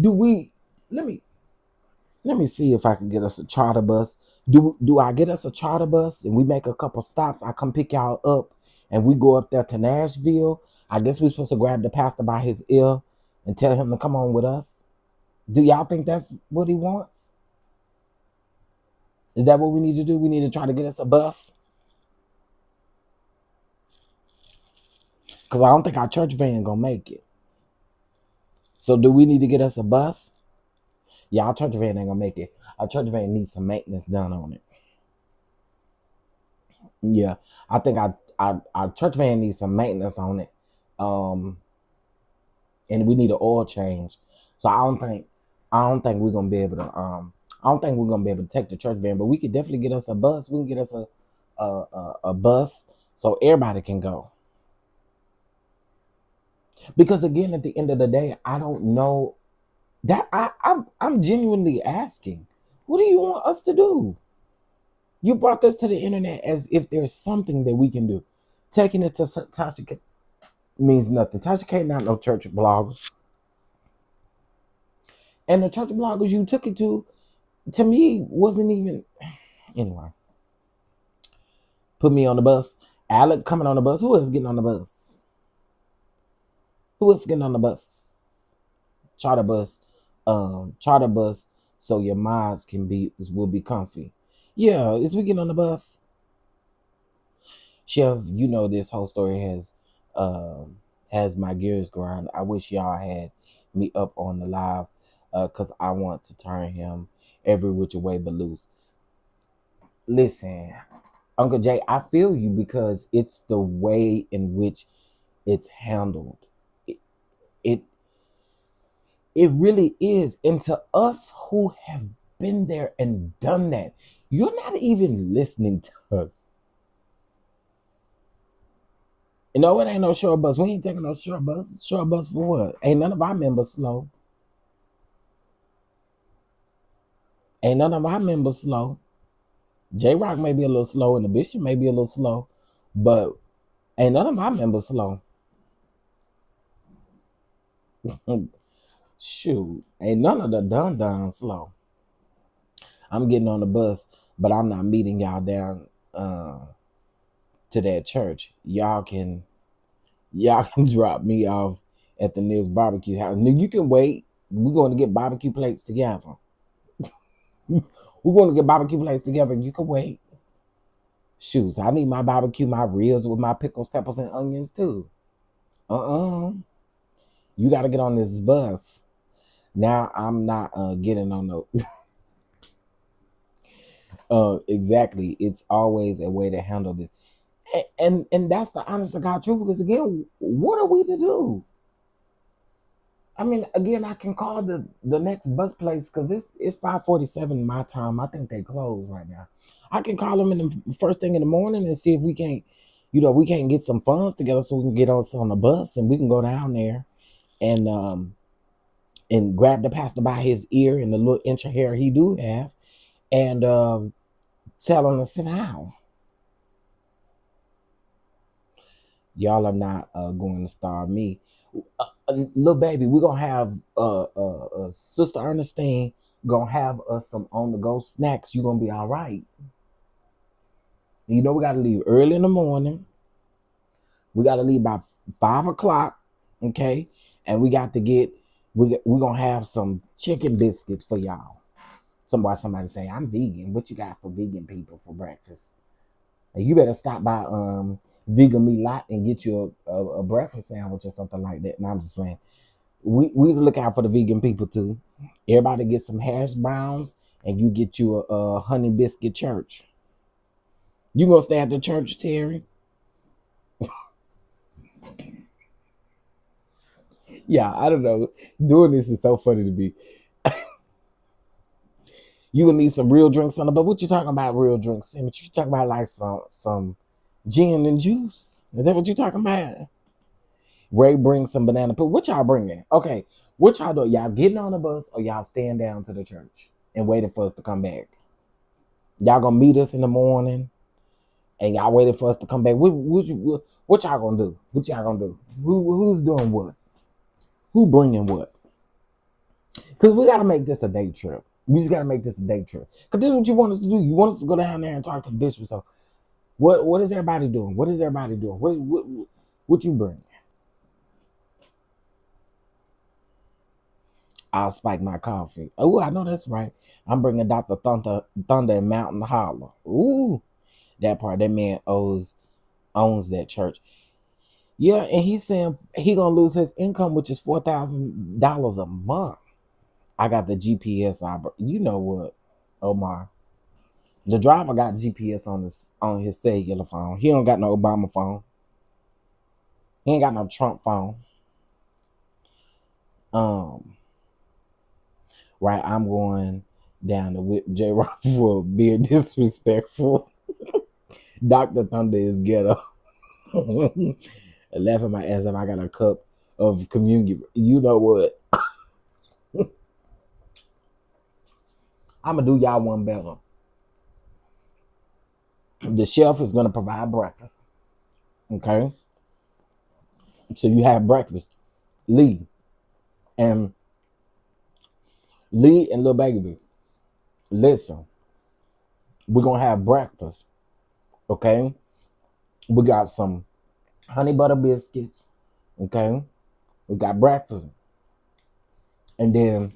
Do we let me see if I can get us a charter bus. Do I get us a charter bus and we make a couple stops? I come pick y'all up and we go up there to Nashville. I guess we're supposed to grab the pastor by his ear and tell him to come on with us. Do y'all think that's what he wants? Is that what we need to do? We need to try to get us a bus? Because I don't think our church van gonna make it. So do we need to get us a bus? Yeah, our church van ain't gonna make it. Our church van needs some maintenance done on it. Yeah, I think our church van needs some maintenance on it. And we need an oil change. So I don't think we're gonna be able to I don't think we're gonna be able to take the church van, but we could definitely get us a bus. We can get us a bus so everybody can go. Because again, at the end of the day, I don't know that I'm genuinely asking, what do you want us to do? You brought this to the internet as if there's something that we can do. Taking it to Tasha K means nothing. Tasha K not no church blogger. And the church bloggers you took it to me, wasn't even... Anyway. Put me on the bus. Alec coming on the bus. Who else getting on the bus? Who else getting on the bus? Charter bus. Charter bus so your mods will be comfy. Yeah, is we getting on the bus? Chef, you know this whole story has my gears grind. I wish y'all had me up on the live because I want to turn him every which way but loose. Listen, Uncle Jay, I feel you because it's the way in which it's handled. It really is. And to us who have been there and done that, you're not even listening to us. You know, it ain't no short bus. We ain't taking no short bus. Short bus for what? Ain't none of our members slow. Ain't none of our members slow. Jrock may be a little slow and the bishop may be a little slow, but ain't none of my members slow. Shoot, ain't none of the DonDons slow. I'm getting on the bus, but I'm not meeting y'all down to that church. Y'all can drop me off at the nearest barbecue house. You can wait. We're going to get barbecue plates together. We're going to get barbecue plates together. You can wait. Shoot, I need my barbecue, my ribs with my pickles, peppers, and onions too. You got to get on this bus. Now I'm not getting on the... exactly. It's always a way to handle this. And that's the honest to God truth, because again, what are we to do? I mean, again, I can call the next bus place because it's 5:47 my time. I think they close right now. I can call them in the first thing in the morning and see if we can't get some funds together so we can get us on the bus and we can go down there and grab the pastor by his ear and the little inch of hair he do have and tell him to sit down. Y'all are not going to starve me. Little baby, we're going to have Sister Ernestine going to have us some on-the-go snacks. You're going to be all right. You know we got to leave early in the morning. We got to leave by 5 o'clock, okay? And we got to get... We're going to have some chicken biscuits for y'all. Somebody say, I'm vegan. What you got for vegan people for breakfast? And you better stop by Vegan Me Lot and get you a breakfast sandwich or something like that. And I'm just playing. We look out for the vegan people too. Everybody get some hash browns and you get you a honey biscuit church. You gonna stay at the church, Terry? Yeah, I don't know. Doing this is so funny to me. You gonna need some real drinks on the, but what you talking about real drinks? You talking about like some gin and juice? Is that what you talking about? Ray brings some banana pudding. What y'all bringing? Okay, what y'all doing? Y'all getting on the bus or y'all staying down to the church and waiting for us to come back? Y'all gonna meet us in the morning and y'all waiting for us to come back. What y'all gonna do? What y'all gonna do? Who's doing what? Who bringing what? Because we gotta make this a day trip. We just gotta make this a day trip. Because this is what you want us to do. You want us to go down there and talk to the bishop. So what is everybody doing? What is everybody doing? What you bring? I'll spike my coffee. Oh, I know that's right. I'm bringing Dr. Thunder and Mountain Holler. Ooh, that part. That man owns that church. Yeah, and he's saying he gonna lose his income, which is $4,000 a month. I got the GPS. You know what, Omar? The driver got GPS on his cellular phone. He don't got no Obama phone. He ain't got no Trump phone. Right, I'm going down to whip Jrock for being disrespectful. Dr. Thunder is ghetto. Laughing my ass off. I got a cup of communion. You know what? I'm gonna do y'all one better. The chef is gonna provide breakfast. Okay? So you have breakfast. Lee and Lil Baby. Listen. We're gonna have breakfast. Okay? We got some honey butter biscuits. Okay? We got breakfast. And then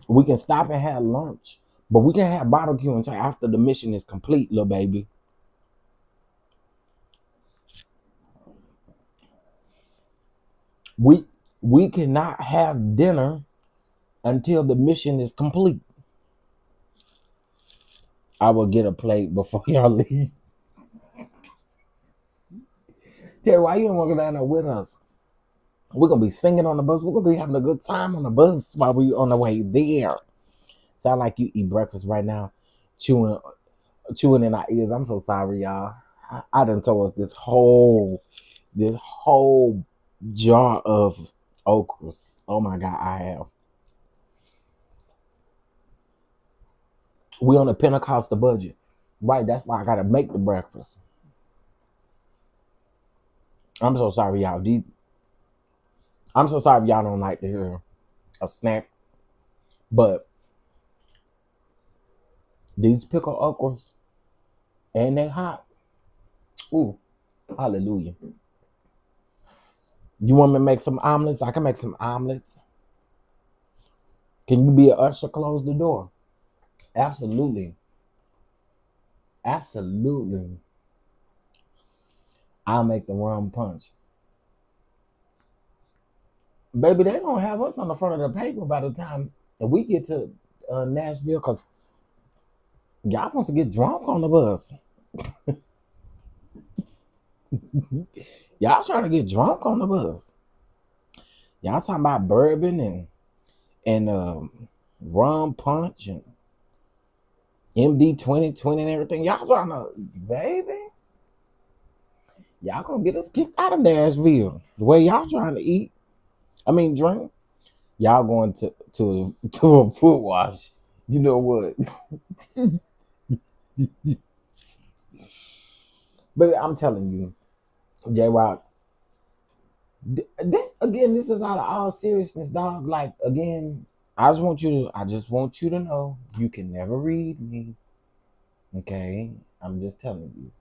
we can stop and have lunch. But we can have barbecue until after the mission is complete, little baby. We cannot have dinner until the mission is complete. I will get a plate before y'all leave. Terry, why you don't want to go down there with us? We're going to be singing on the bus. We're going to be having a good time on the bus while we on the way there. Sound like you eat breakfast right now, chewing in our ears. I'm so sorry, y'all. I done tore up this whole jar of okras. Oh my God, I have. We on a Pentecostal budget. Right, that's why I gotta make the breakfast. I'm so sorry, y'all. I'm so sorry if y'all don't like to hear a snack. But these pickled okras, and they hot. Ooh, hallelujah. You want me to make some omelets? I can make some omelets. Can you be an usher? Close the door. Absolutely. Absolutely. I'll make the rum punch. Baby, they're going to have us on the front of the paper by the time we get to Nashville, because y'all wants to get drunk on the bus. Y'all trying to get drunk on the bus. Y'all talking about bourbon and rum punch and MD 2020 and everything. Y'all trying to, baby. Y'all gonna get us kicked out of Nashville. The way y'all trying to drink. Y'all going to a foot wash. You know what? Baby, I'm telling you, Jrock. This is out of all seriousness, dog. Like, again, I just want you to know you can never read me. Okay? I'm just telling you.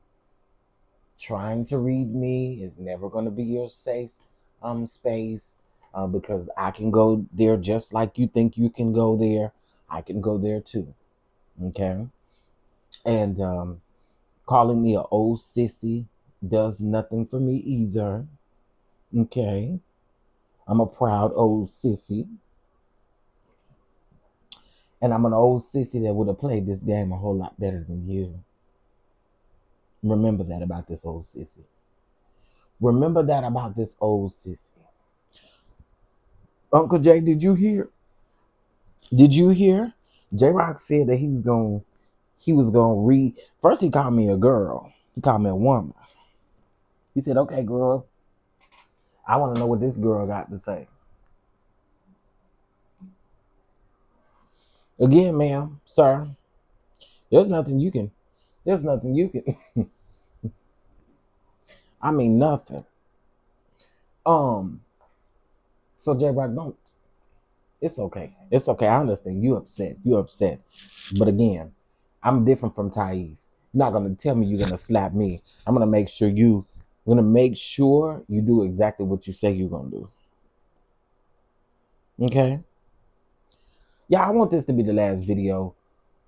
Trying to read me is never going to be your safe space, because I can go there just like you think you can go there. I can go there too. Okay? And calling me an old sissy does nothing for me either. Okay? I'm a proud old sissy. And I'm an old sissy that would have played this game a whole lot better than you. Remember that about this old sissy. Remember that about this old sissy. Uncle Jay, did you hear? Did you hear? Jrock said that he was gonna read. First he called me a girl. He called me a woman. He said, okay, girl, I want to know what this girl got to say. Again, ma'am, sir, there's nothing you can. I mean, nothing. So Jrock, don't. It's okay. It's okay. I understand. You upset. But again, I'm different from Thais. You're not gonna tell me you're gonna slap me. I'm gonna make sure you do exactly what you say you're gonna do. Okay? Yeah, I want this to be the last video.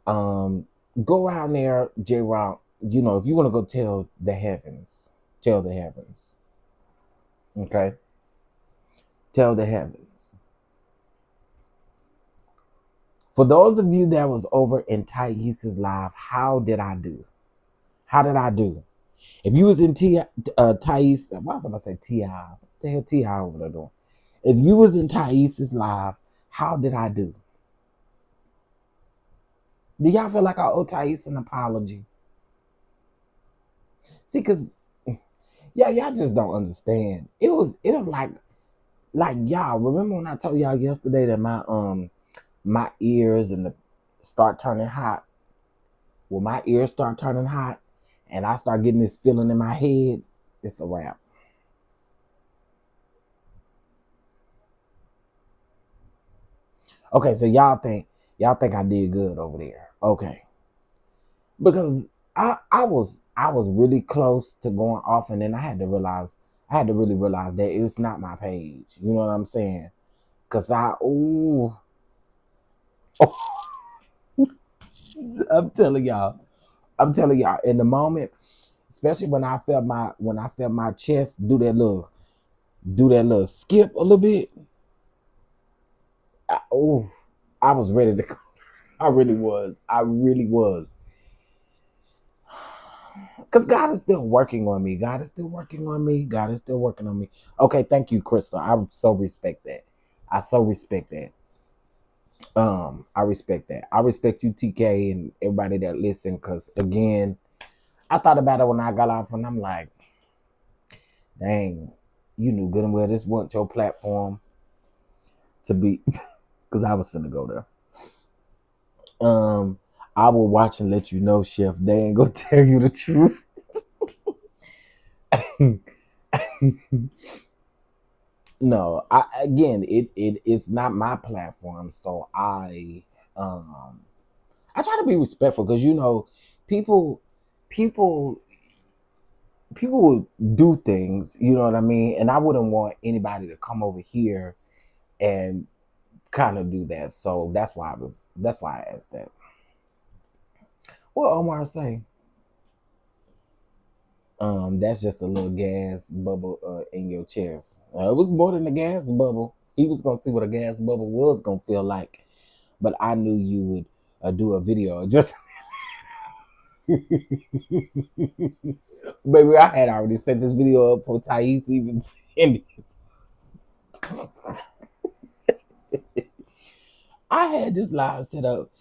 Go around there, Jrock. You know, if you want to go tell the heavens. Okay? Tell the heavens. For those of you that was over in Thais' live, how did I do? If you was in Thais, why was I say T.I.? What the hell T.I. over there doing? If you was in Thais' live, how did I do? Do y'all feel like I owe Thais an apology? See, cause y'all just don't understand. It was like y'all remember when I told y'all yesterday that my ears start turning hot. When my ears start turning hot and I start getting this feeling in my head, it's a wrap. Okay, so y'all think I did good over there. Okay. Because I was really close to going off, and then I had to really realize that it's not my page. You know what I'm saying? Cause I'm telling y'all, in the moment, especially when I felt my chest do that little skip a little bit. I was ready to go. I really was. Because God is still working on me. Okay, thank you, Crystal. I so respect that. I respect that. I respect you, TK, and everybody that listen. Because again, I thought about it when I got off, and I'm like, dang, you knew good and well this wasn't your platform to be. Because I was finna go there. I will watch and let you know, Chef. They ain't gonna tell you the truth. No, it's not my platform, so I try to be respectful because people will do things, you know what I mean, and I wouldn't want anybody to come over here and kind of do that. So that's why I asked that. What Omar say? That's just a little gas bubble in your chest. It was more than a gas bubble. He was gonna see what a gas bubble was gonna feel like, but I knew you would do a video. Just baby, I had already set this video up for Thais even ended. I had this live set up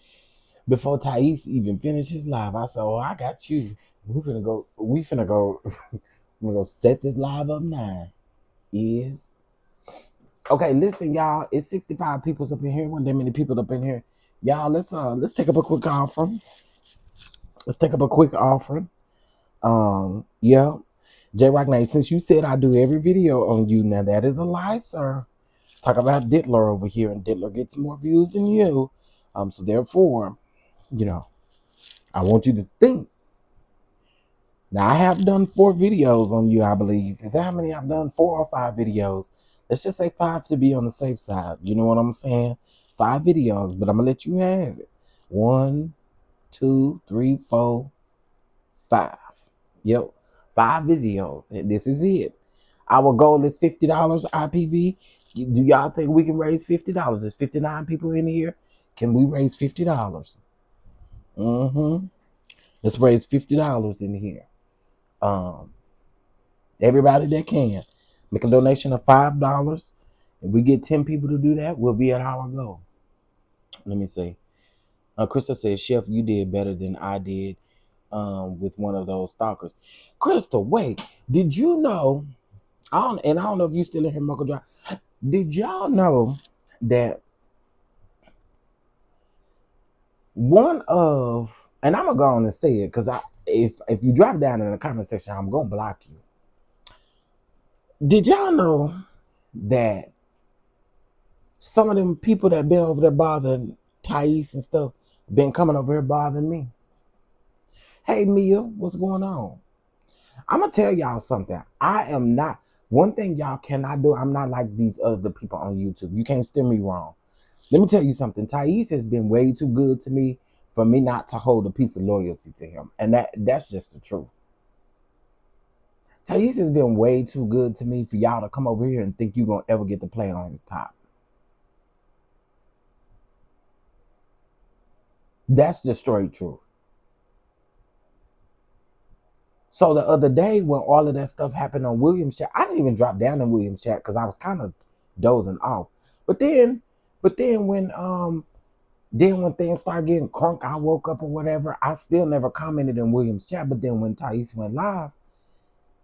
before Thais even finished his live. I said, "Oh, I got you. We finna go. I'm gonna go set this live up now." Okay, listen, y'all. It's 65 people up in here. Wasn't that many people up in here, y'all? Let's take up a quick offering. Yeah, Jrock Knight. Since you said I do every video on you, now that is a lie, sir. Talk about Diddler over here, and Diddler gets more views than you. So therefore, I want you to think. Now, I have done 4 videos on you, I believe. Is that how many I've done? 4 or 5 videos. Let's just say 5 to be on the safe side. You know what I'm saying? 5 videos, but I'm going to let you have it. 1, 2, 3, 4, 5. Yep. 5 videos. And this is it. Our goal is $50 IPV. Do y'all think we can raise $50? There's 59 people in here. Can we raise $50? Let's raise $50 in here. Everybody that can make a donation of $5. If we get 10 people to do that, we'll be at our goal. Let me see. Crystal says, Chef, you did better than I did with one of those stalkers. Crystal, wait, did you know I don't know if you still in here, Muckle Drive. Did y'all know that one of, and I'm gonna go on and say it because if you drop down in the comment section, I'm gonna block you. Did y'all know that some of them people that been over there bothering Thais and stuff been coming over here bothering me? Hey Mia, what's going on? I'm gonna tell y'all something. I am not, one thing y'all cannot do, I'm not like these other people on YouTube. You can't steer me wrong. Let me tell you something. Thais has been way too good to me for me not to hold a piece of loyalty to him. And that's just the truth. Thais has been way too good to me for y'all to come over here and think you're gonna ever get to play on his top. That's the straight truth. So the other day when all of that stuff happened on William's chat, I didn't even drop down in William's chat because I was kind of dozing off. But then when things started getting crunk, I woke up or whatever, I still never commented in William's chat. But then when Thais went live,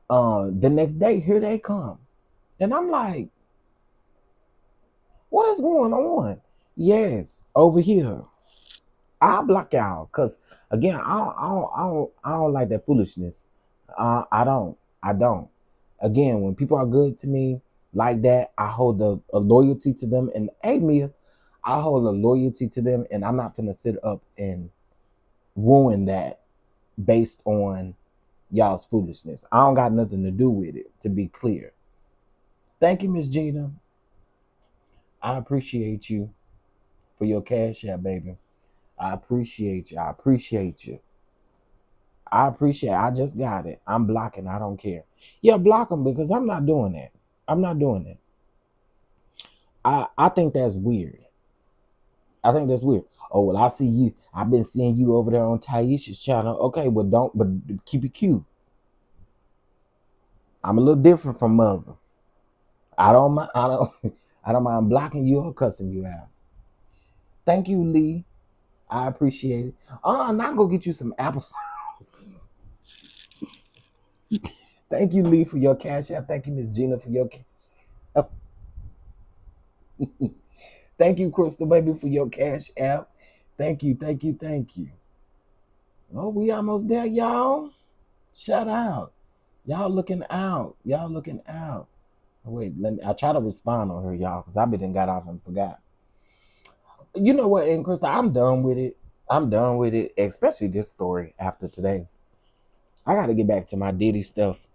the next day, here they come. And I'm like, what is going on? Yes, over here. I'll block y'all because again, I don't like that foolishness. I don't. Again, when people are good to me like that, I hold a loyalty to them. And hey, Mia, I hold a loyalty to them, and I'm not finna sit up and ruin that based on y'all's foolishness. I don't got nothing to do with it, to be clear. Thank you, Miss Gina. I appreciate you for your cash app, baby. I appreciate you. I just got it. I'm blocking. I don't care. Yeah, block them because I'm not doing that. I think that's weird. Oh, well, I see you. I've been seeing you over there on Taisha's channel. Okay, but keep it cute. I'm a little different from Mother. I don't mind blocking you or cussing you out. Thank you, Lee. I appreciate it. Now go get you some applesauce. Thank you, Lee, for your cash app. Thank you, Miss Gina, for your cash app. Thank you, Crystal Baby, for your cash app. Thank you. Oh, we almost there, y'all. Shout out. Y'all looking out. Oh, wait, I try to respond on her, y'all, because I done got off and forgot. You know what, and Crystal, I'm done with it, especially this story after today. I got to get back to my Diddy stuff.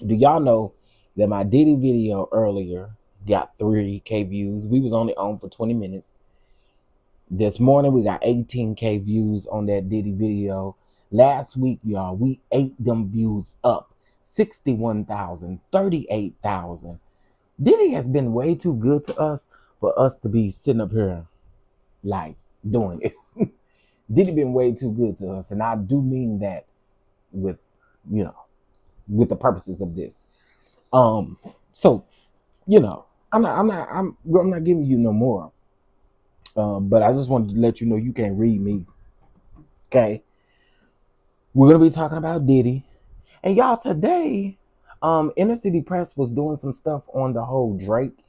Do y'all know that my Diddy video earlier got 3K views? We was only on for 20 minutes. This morning, we got 18K views on that Diddy video. Last week, y'all, we ate them views up. 61,000, 38,000. Diddy has been way too good to us for us to be sitting up here like doing this. Diddy been way too good to us, and I do mean that with the purposes of this. So I'm not giving you no more. But I just wanted to let you know you can't read me. Okay. We're gonna be talking about Diddy. And y'all, today, Inner City Press was doing some stuff on the whole Drake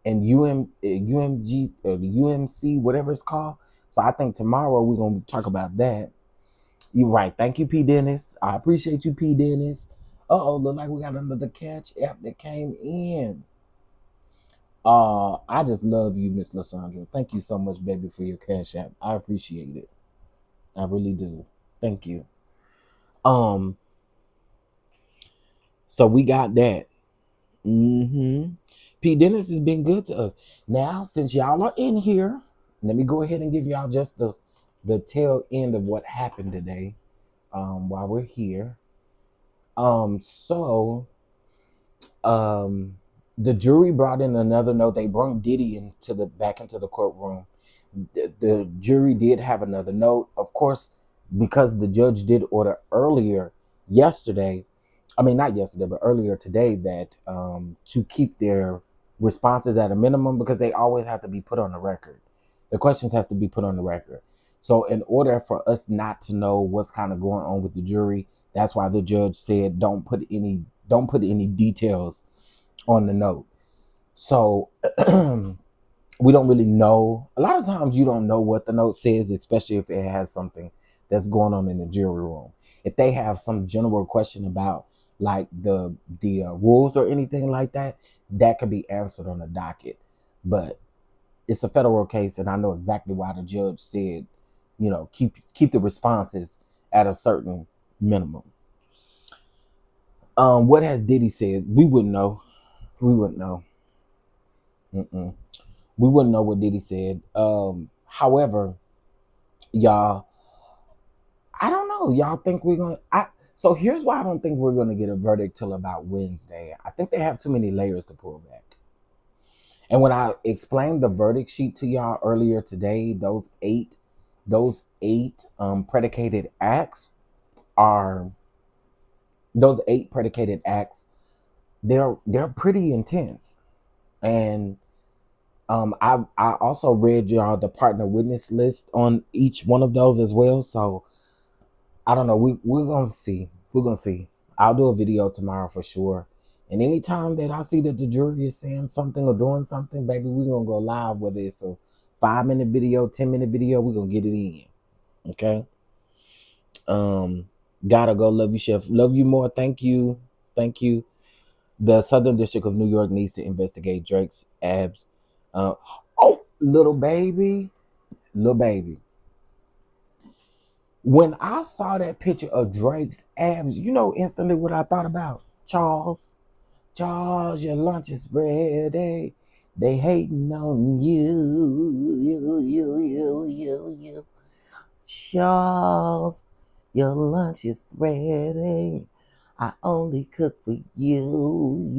and UMG or the UMC, whatever it's called. So I think tomorrow we're gonna talk about that. You're right. Thank you, P. Dennis. I appreciate you, P. Dennis. Look like we got another catch app that came in. I just love you, Miss Lysandra. Thank you so much, baby, for your cash app. I appreciate it. I really do. Thank you. So we got that. P. Dennis has been good to us. Now, since y'all are in here, let me go ahead and give y'all just the tail end of what happened today. While we're here. The jury brought in another note. They brought Diddy back into the courtroom. The jury did have another note. Of course, because the judge did order earlier today that to keep their responses at a minimum, because they always have to be put on the record. The questions have to be put on the record. So in order for us not to know what's kind of going on with the jury, that's why the judge said don't put any details on the note. So we don't really know. A lot of times you don't know what the note says, especially if it has something that's going on in the jury room. If they have some general question about like the rules or anything like that, that could be answered on the docket. But it's a federal case, and I know exactly why the judge said, keep the responses at a certain minimum. What has Diddy said? We wouldn't know. We wouldn't know. We wouldn't know what Diddy said. However, y'all, I don't know. Y'all think we're gonna? So here's why I don't think we're gonna get a verdict till about Wednesday. I think they have too many layers to pull back. And when I explained the verdict sheet to y'all earlier today, those eight predicated acts are those 8 predicated acts. They're pretty intense, and I also read y'all the partner witness list on each one of those as well. So I don't know. We're gonna see. We're gonna see. I'll do a video tomorrow for sure. And anytime that I see that the jury is saying something or doing something, baby, we're gonna go live, whether it's a 5-minute video, 10-minute video, we're gonna get it in. Okay. Gotta go. Love you, Chef. Love you more. Thank you. Thank you. The Southern District of New York needs to investigate Drake's abs. Little baby. When I saw that picture of Drake's abs, you know instantly what I thought about? Charles, your lunch is ready. They hating on you. Charles, your lunch is ready. I only cook for you.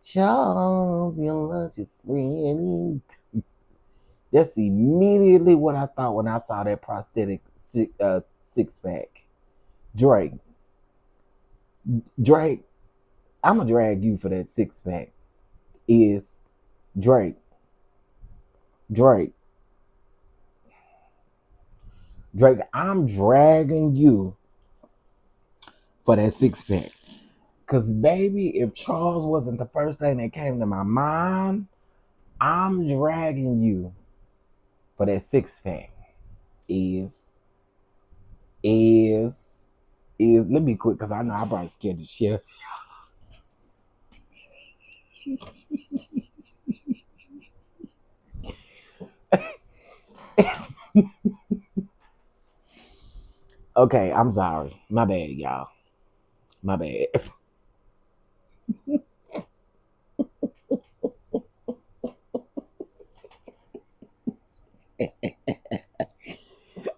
Charles, your lunch is ready. That's immediately what I thought when I saw that prosthetic six-pack. Drake, I'm going to drag you for that six-pack. Is Drake. I'm dragging you for that six-pack. Because, baby, if Charles wasn't the first thing that came to my mind, I'm dragging you for that six-pack. Is let me quit because I know I probably scared the shit. Okay, I'm sorry. My bad, y'all. My bad.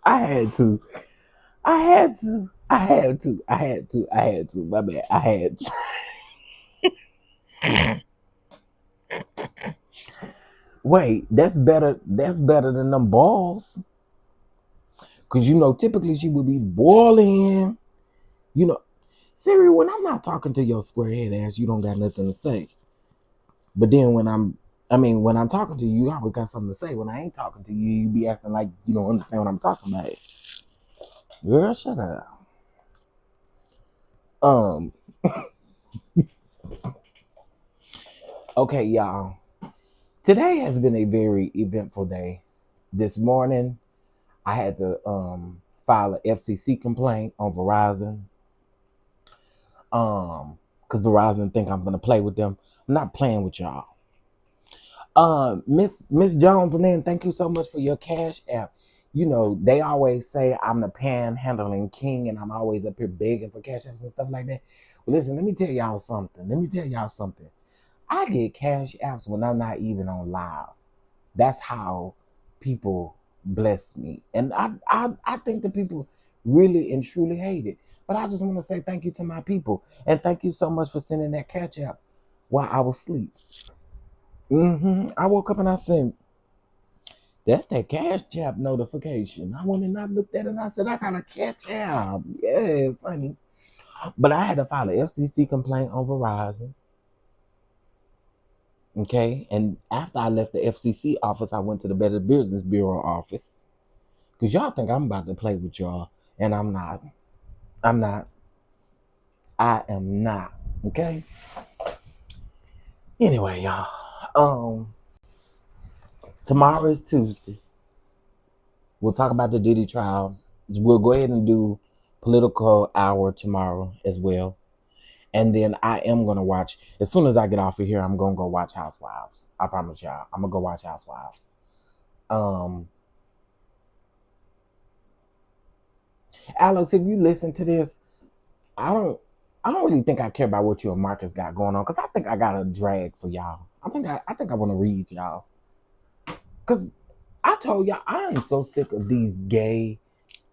I had to. My bad. I had to. Wait, that's better than them balls. Cause typically she would be boiling. Siri, when I'm not talking to your square head ass, you don't got nothing to say. But then when I'm talking to you, you always got something to say. When I ain't talking to you, you be acting like you don't understand what I'm talking about. Girl, shut up. Okay, y'all. Today has been a very eventful day. This morning, I had to file an FCC complaint on Verizon. Because Verizon think I'm gonna play with them. I'm not playing with y'all. Miss Jones and Lynn, thank you so much for your Cash App. They always say I'm the panhandling king and I'm always up here begging for Cash Apps and stuff like that. Well, listen, let me tell y'all something. I get Cash Apps when I'm not even on live. That's how people bless me. And I think the people really and truly hate it. But I just want to say thank you to my people. And thank you so much for sending that Cash App while I was asleep. I woke up and I said, that's that Cash App notification. I went and I looked at it and I said, I got a Cash App. Yes, honey. But I had to file an FCC complaint on Verizon. Okay, and after I left the FCC office, I went to the Better Business Bureau office. Because y'all think I'm about to play with y'all, and I'm not. I am not. Okay. Anyway, y'all. Tomorrow is Tuesday. We'll talk about the Diddy trial. We'll go ahead and do political hour tomorrow as well. And then I am gonna watch, as soon as I get off of here, I'm gonna go watch Housewives. I promise y'all. I'm gonna go watch Housewives. Alex, if you listen to this, I don't really think I care about what you and Marcus got going on, because I think I got a drag for y'all. I think I want to read y'all. Because I told y'all I am so sick of these gay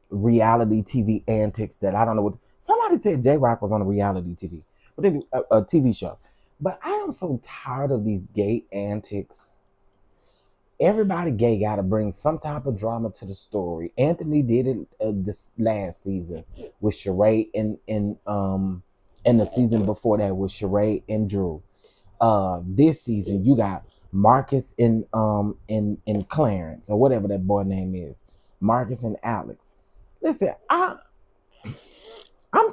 reality TV antics that I don't know what. Somebody said Jrock was on a reality TV, but a TV show. But I am so tired of these gay antics. Everybody gay got to bring some type of drama to the story. Anthony did it this last season with Sheree and the season before that with Sheree and Drew. This season you got Marcus and Clarence, or whatever that boy name is. Marcus and Alex. Listen, I'm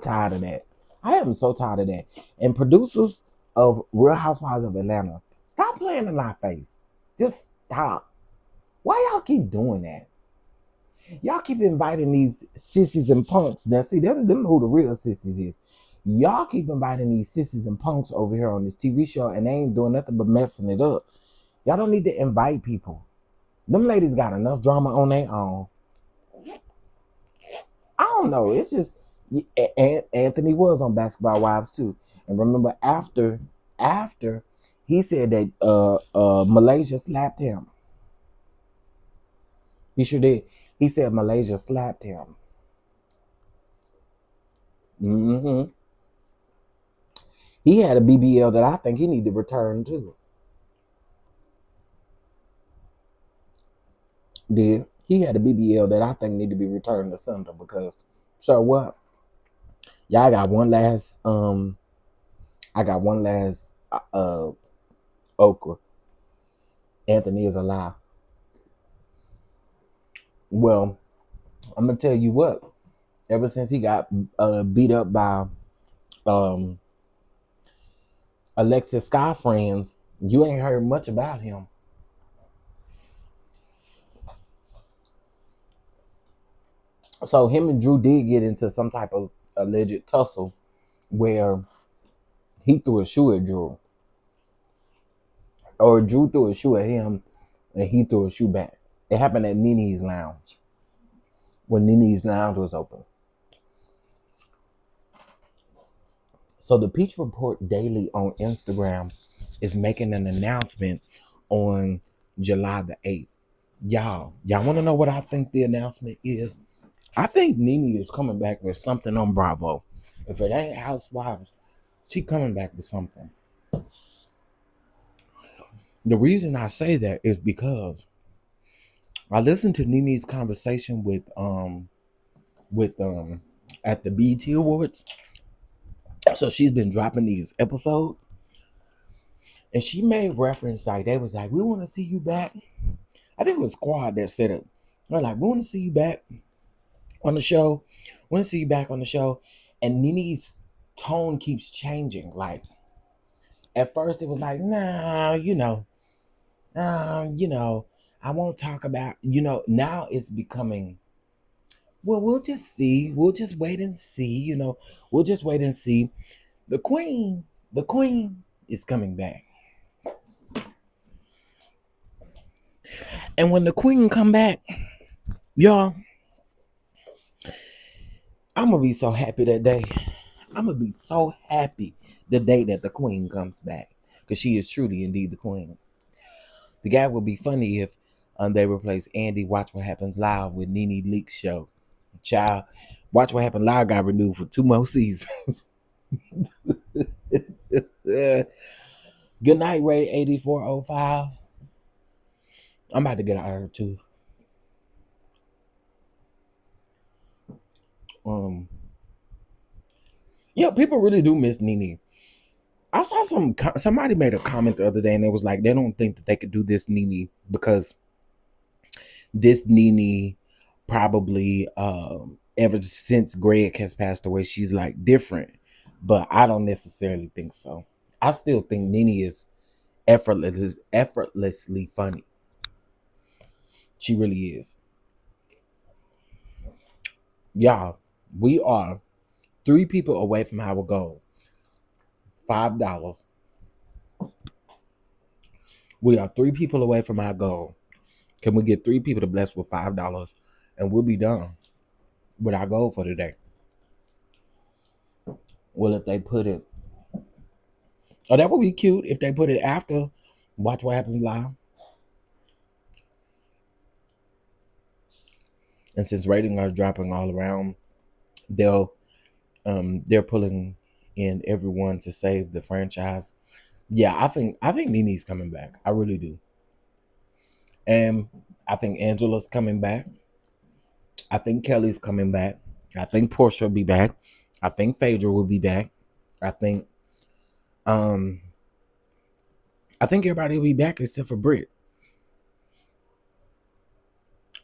tired of that. I am so tired of that. And producers of Real Housewives of Atlanta, stop playing in our face. Just stop. Why y'all keep doing that? Y'all keep inviting these sissies and punks. Now, see, them who the real sissies is. Y'all keep inviting these sissies and punks over here on this TV show, and they ain't doing nothing but messing it up. Y'all don't need to invite people. Them ladies got enough drama on their own. I don't know. It's just, Anthony was on Basketball Wives too. And remember, after he said that Malaysia slapped him. He sure did. He said Malaysia slapped him. He had a BBL that I think he need to return to. He had a BBL that I think need to be returned to sender, because so what? Yeah, I got one last okra. Anthony is a lie. Well, I'm gonna tell you what. Ever since he got beat up by Alexis Sky friends, you ain't heard much about him. So him and Drew did get into some type of alleged tussle where he threw a shoe at Drew. Or Drew threw a shoe at him and he threw a shoe back. It happened at Nene's Lounge, when Nene's Lounge was open. So the Peach Report Daily on Instagram is making an announcement on July the 8th. Y'all want to know what I think the announcement is? I think Nene is coming back with something on Bravo. If it ain't Housewives, she coming back with something. The reason I say that is because I listened to Nene's conversation with at the BET Awards. So she's been dropping these episodes, and she made reference, like they was like, we want to see you back. I think it was Squad that said it. They're like, we want to see you back on the show. We want to see you back on the show. And Nene's tone keeps changing. Like, at first it was like, nah, I won't talk about, now it's becoming, well, we'll just see. We'll just wait and see, we'll just wait and see. The queen is coming back. And when the queen come back, y'all, I'm going to be so happy that day. I'm going to be so happy the day that the queen comes back, because she is truly indeed the queen. The guy would be funny if they replace Andy Watch What Happens Live with Nene Leak's show. Child, Watch What Happens Live got renewed for 2 more seasons. Good night, Ray 8405. I'm about to get out of here too. Yeah, people really do miss Nene. I saw somebody made a comment the other day, and it was like they don't think that they could do this Nene because this Nene probably ever since Greg has passed away, she's like different. but I don't necessarily think so. I still think Nene is effortlessly funny. She really is. Y'all, we are 3 people away from our goal. $5. We are 3 people away from our goal. Can we get 3 people to bless with $5 and we'll be done with our goal for today? Well, if they put it, oh, that would be cute if they put it after Watch What Happens Live. And since ratings are dropping all around, they're pulling in everyone to save the franchise. Yeah, I think Nene's coming back. I really do. And I think Angela's coming back. I think Kelly's coming back. I think Portia will be back. I think Phaedra will be back. I think everybody will be back except for Britt.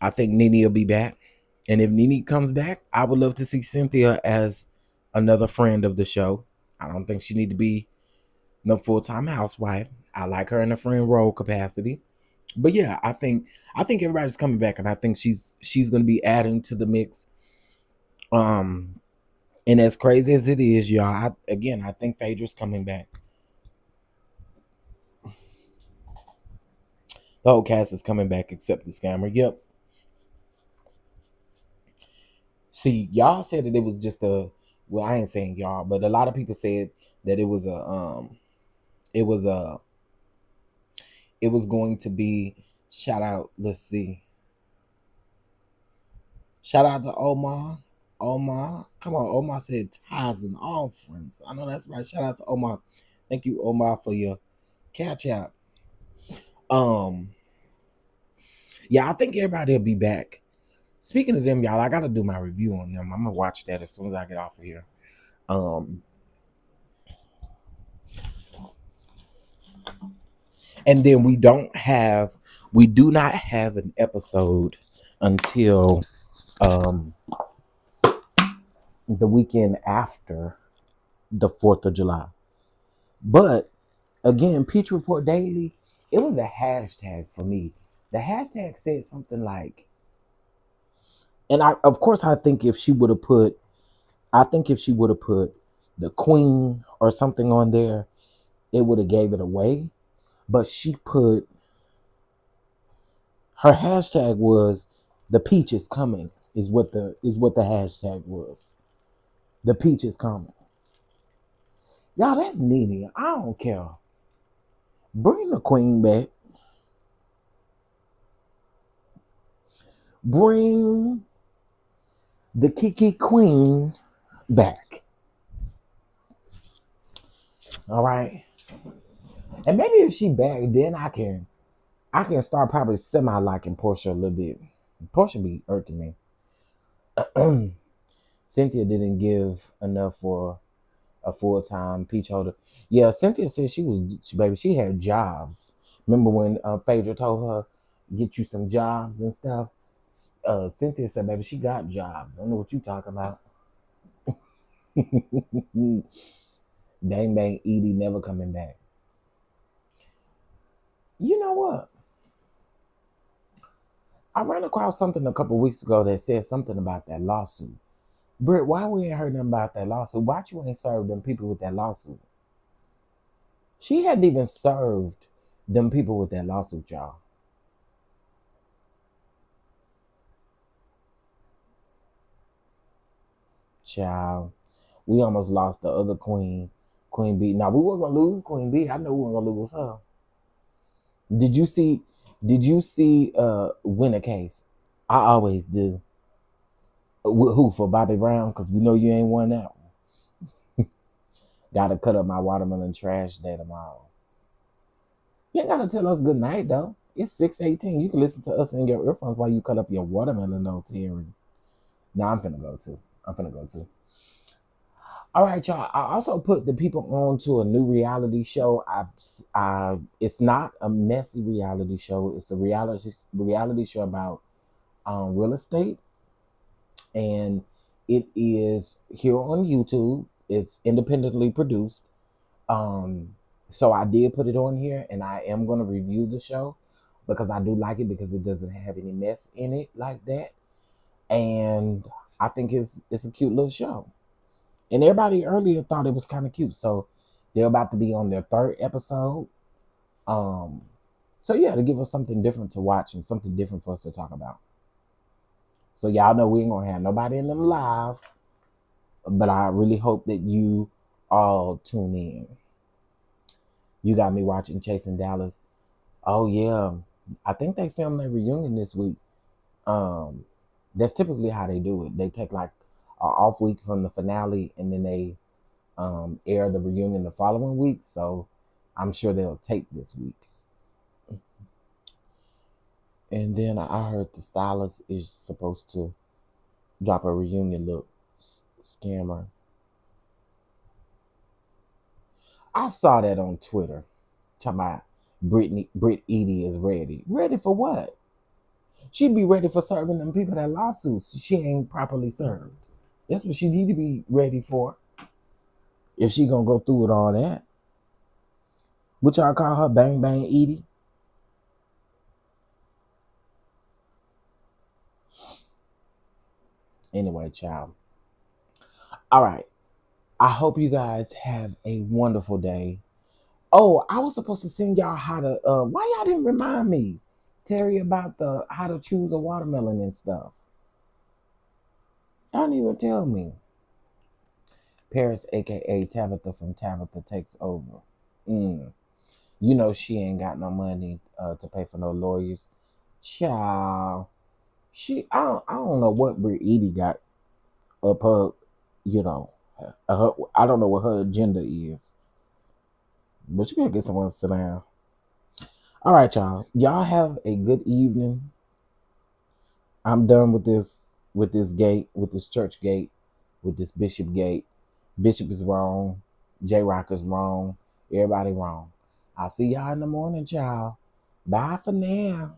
I think Nene will be back. And if Nene comes back, I would love to see Cynthia as another friend of the show. I don't think she need to be no full-time housewife. I like her in a friend role capacity. But yeah, I think everybody's coming back, and I think she's gonna be adding to the mix. And as crazy as it is, y'all, I think Phaedra's coming back. The whole cast is coming back except the scammer. Yep. See, y'all said that it was just I ain't saying y'all, but a lot of people said that it was going to be shout out. Let's see. Shout out to Omar. Omar, come on. Omar said tithes and offerings. I know that's right. Shout out to Omar. Thank you, Omar, for your catch out. Yeah, I think everybody will be back. Speaking of them, y'all, I gotta do my review on them. I'm gonna watch that as soon as I get off of here. And then we do not have an episode until the weekend after the 4th of July. But again, Peach Report Daily, it was a hashtag for me. The hashtag said something like, and I think if she would have put the Queen or something on there, it would have gave it away. But she put, her hashtag was the peach is coming, is what the hashtag was. The peach is coming. Y'all, that's Nene. I don't care. Bring the Queen back. Bring the Kiki Queen back. All right. And maybe if she back, then I can start probably semi-liking Portia a little bit. Portia be irking me. Cynthia didn't give enough for a full-time peach holder. Yeah, Cynthia said she had jobs. Remember when Phaedra told her, get you some jobs and stuff? Cynthia said, baby, she got jobs. I know what you talking about. Bang Bang Edie never coming back. You know what? I ran across something a couple weeks ago that said something about that lawsuit. Britt, why we ain't heard nothing about that lawsuit? Why you ain't served them people with that lawsuit? She hadn't even served them people with that lawsuit, y'all. Child, we almost lost the other Queen B. Now, we weren't going to lose Queen B. I know we weren't going to lose her. Did you see Win a Case? I always do. Who, for Bobby Brown? Because we know you ain't won that one. Gotta cut up my watermelon trash day tomorrow. You ain't gotta tell us good night, though. It's 6:18. You can listen to us in your earphones while you cut up your watermelon, though, Terry. Now, I'm finna go too. All right, y'all. I also put the people on to a new reality show. It's not a messy reality show. It's a reality show about real estate, and it is here on YouTube. It's independently produced. So I did put it on here, and I am going to review the show because I do like it because it doesn't have any mess in it like that, and I think it's a cute little show. And everybody earlier thought it was kind of cute, so they're about to be on their 3rd episode. So yeah, to give us something different to watch and something different for us to talk about. So y'all know we ain't gonna have nobody in them lives, but I really hope that you all tune in. You got me watching Chasing Dallas. Oh yeah, I think they filmed their reunion this week. That's typically how they do it. They take like an off week from the finale, and then they air the reunion the following week. So I'm sure they'll tape this week. And then I heard the stylist is supposed to drop a reunion look. Scammer. I saw that on Twitter. Talking about Britt Edie is ready. Ready for what? She'd be ready for serving them people that lawsuits she ain't properly served. That's what she need to be ready for. If she gonna go through with all that. What y'all call her? Bang Bang Edie? Anyway, child. All right. I hope you guys have a wonderful day. Oh, I was supposed to send y'all how to why y'all didn't remind me, Terry, about the how to choose a watermelon and stuff. Y'all didn't even tell me. Paris, aka Tabitha from Tabitha Takes Over. You know she ain't got no money to pay for no lawyers. Child. I don't know what Britt Edie got up her, you know. I don't know what her agenda is. But you better get someone to sit down. All right, y'all. Y'all have a good evening. I'm done with this gate, with this church gate, with this bishop gate. Bishop is wrong. Jrock is wrong. Everybody wrong. I'll see y'all in the morning, child. Bye for now.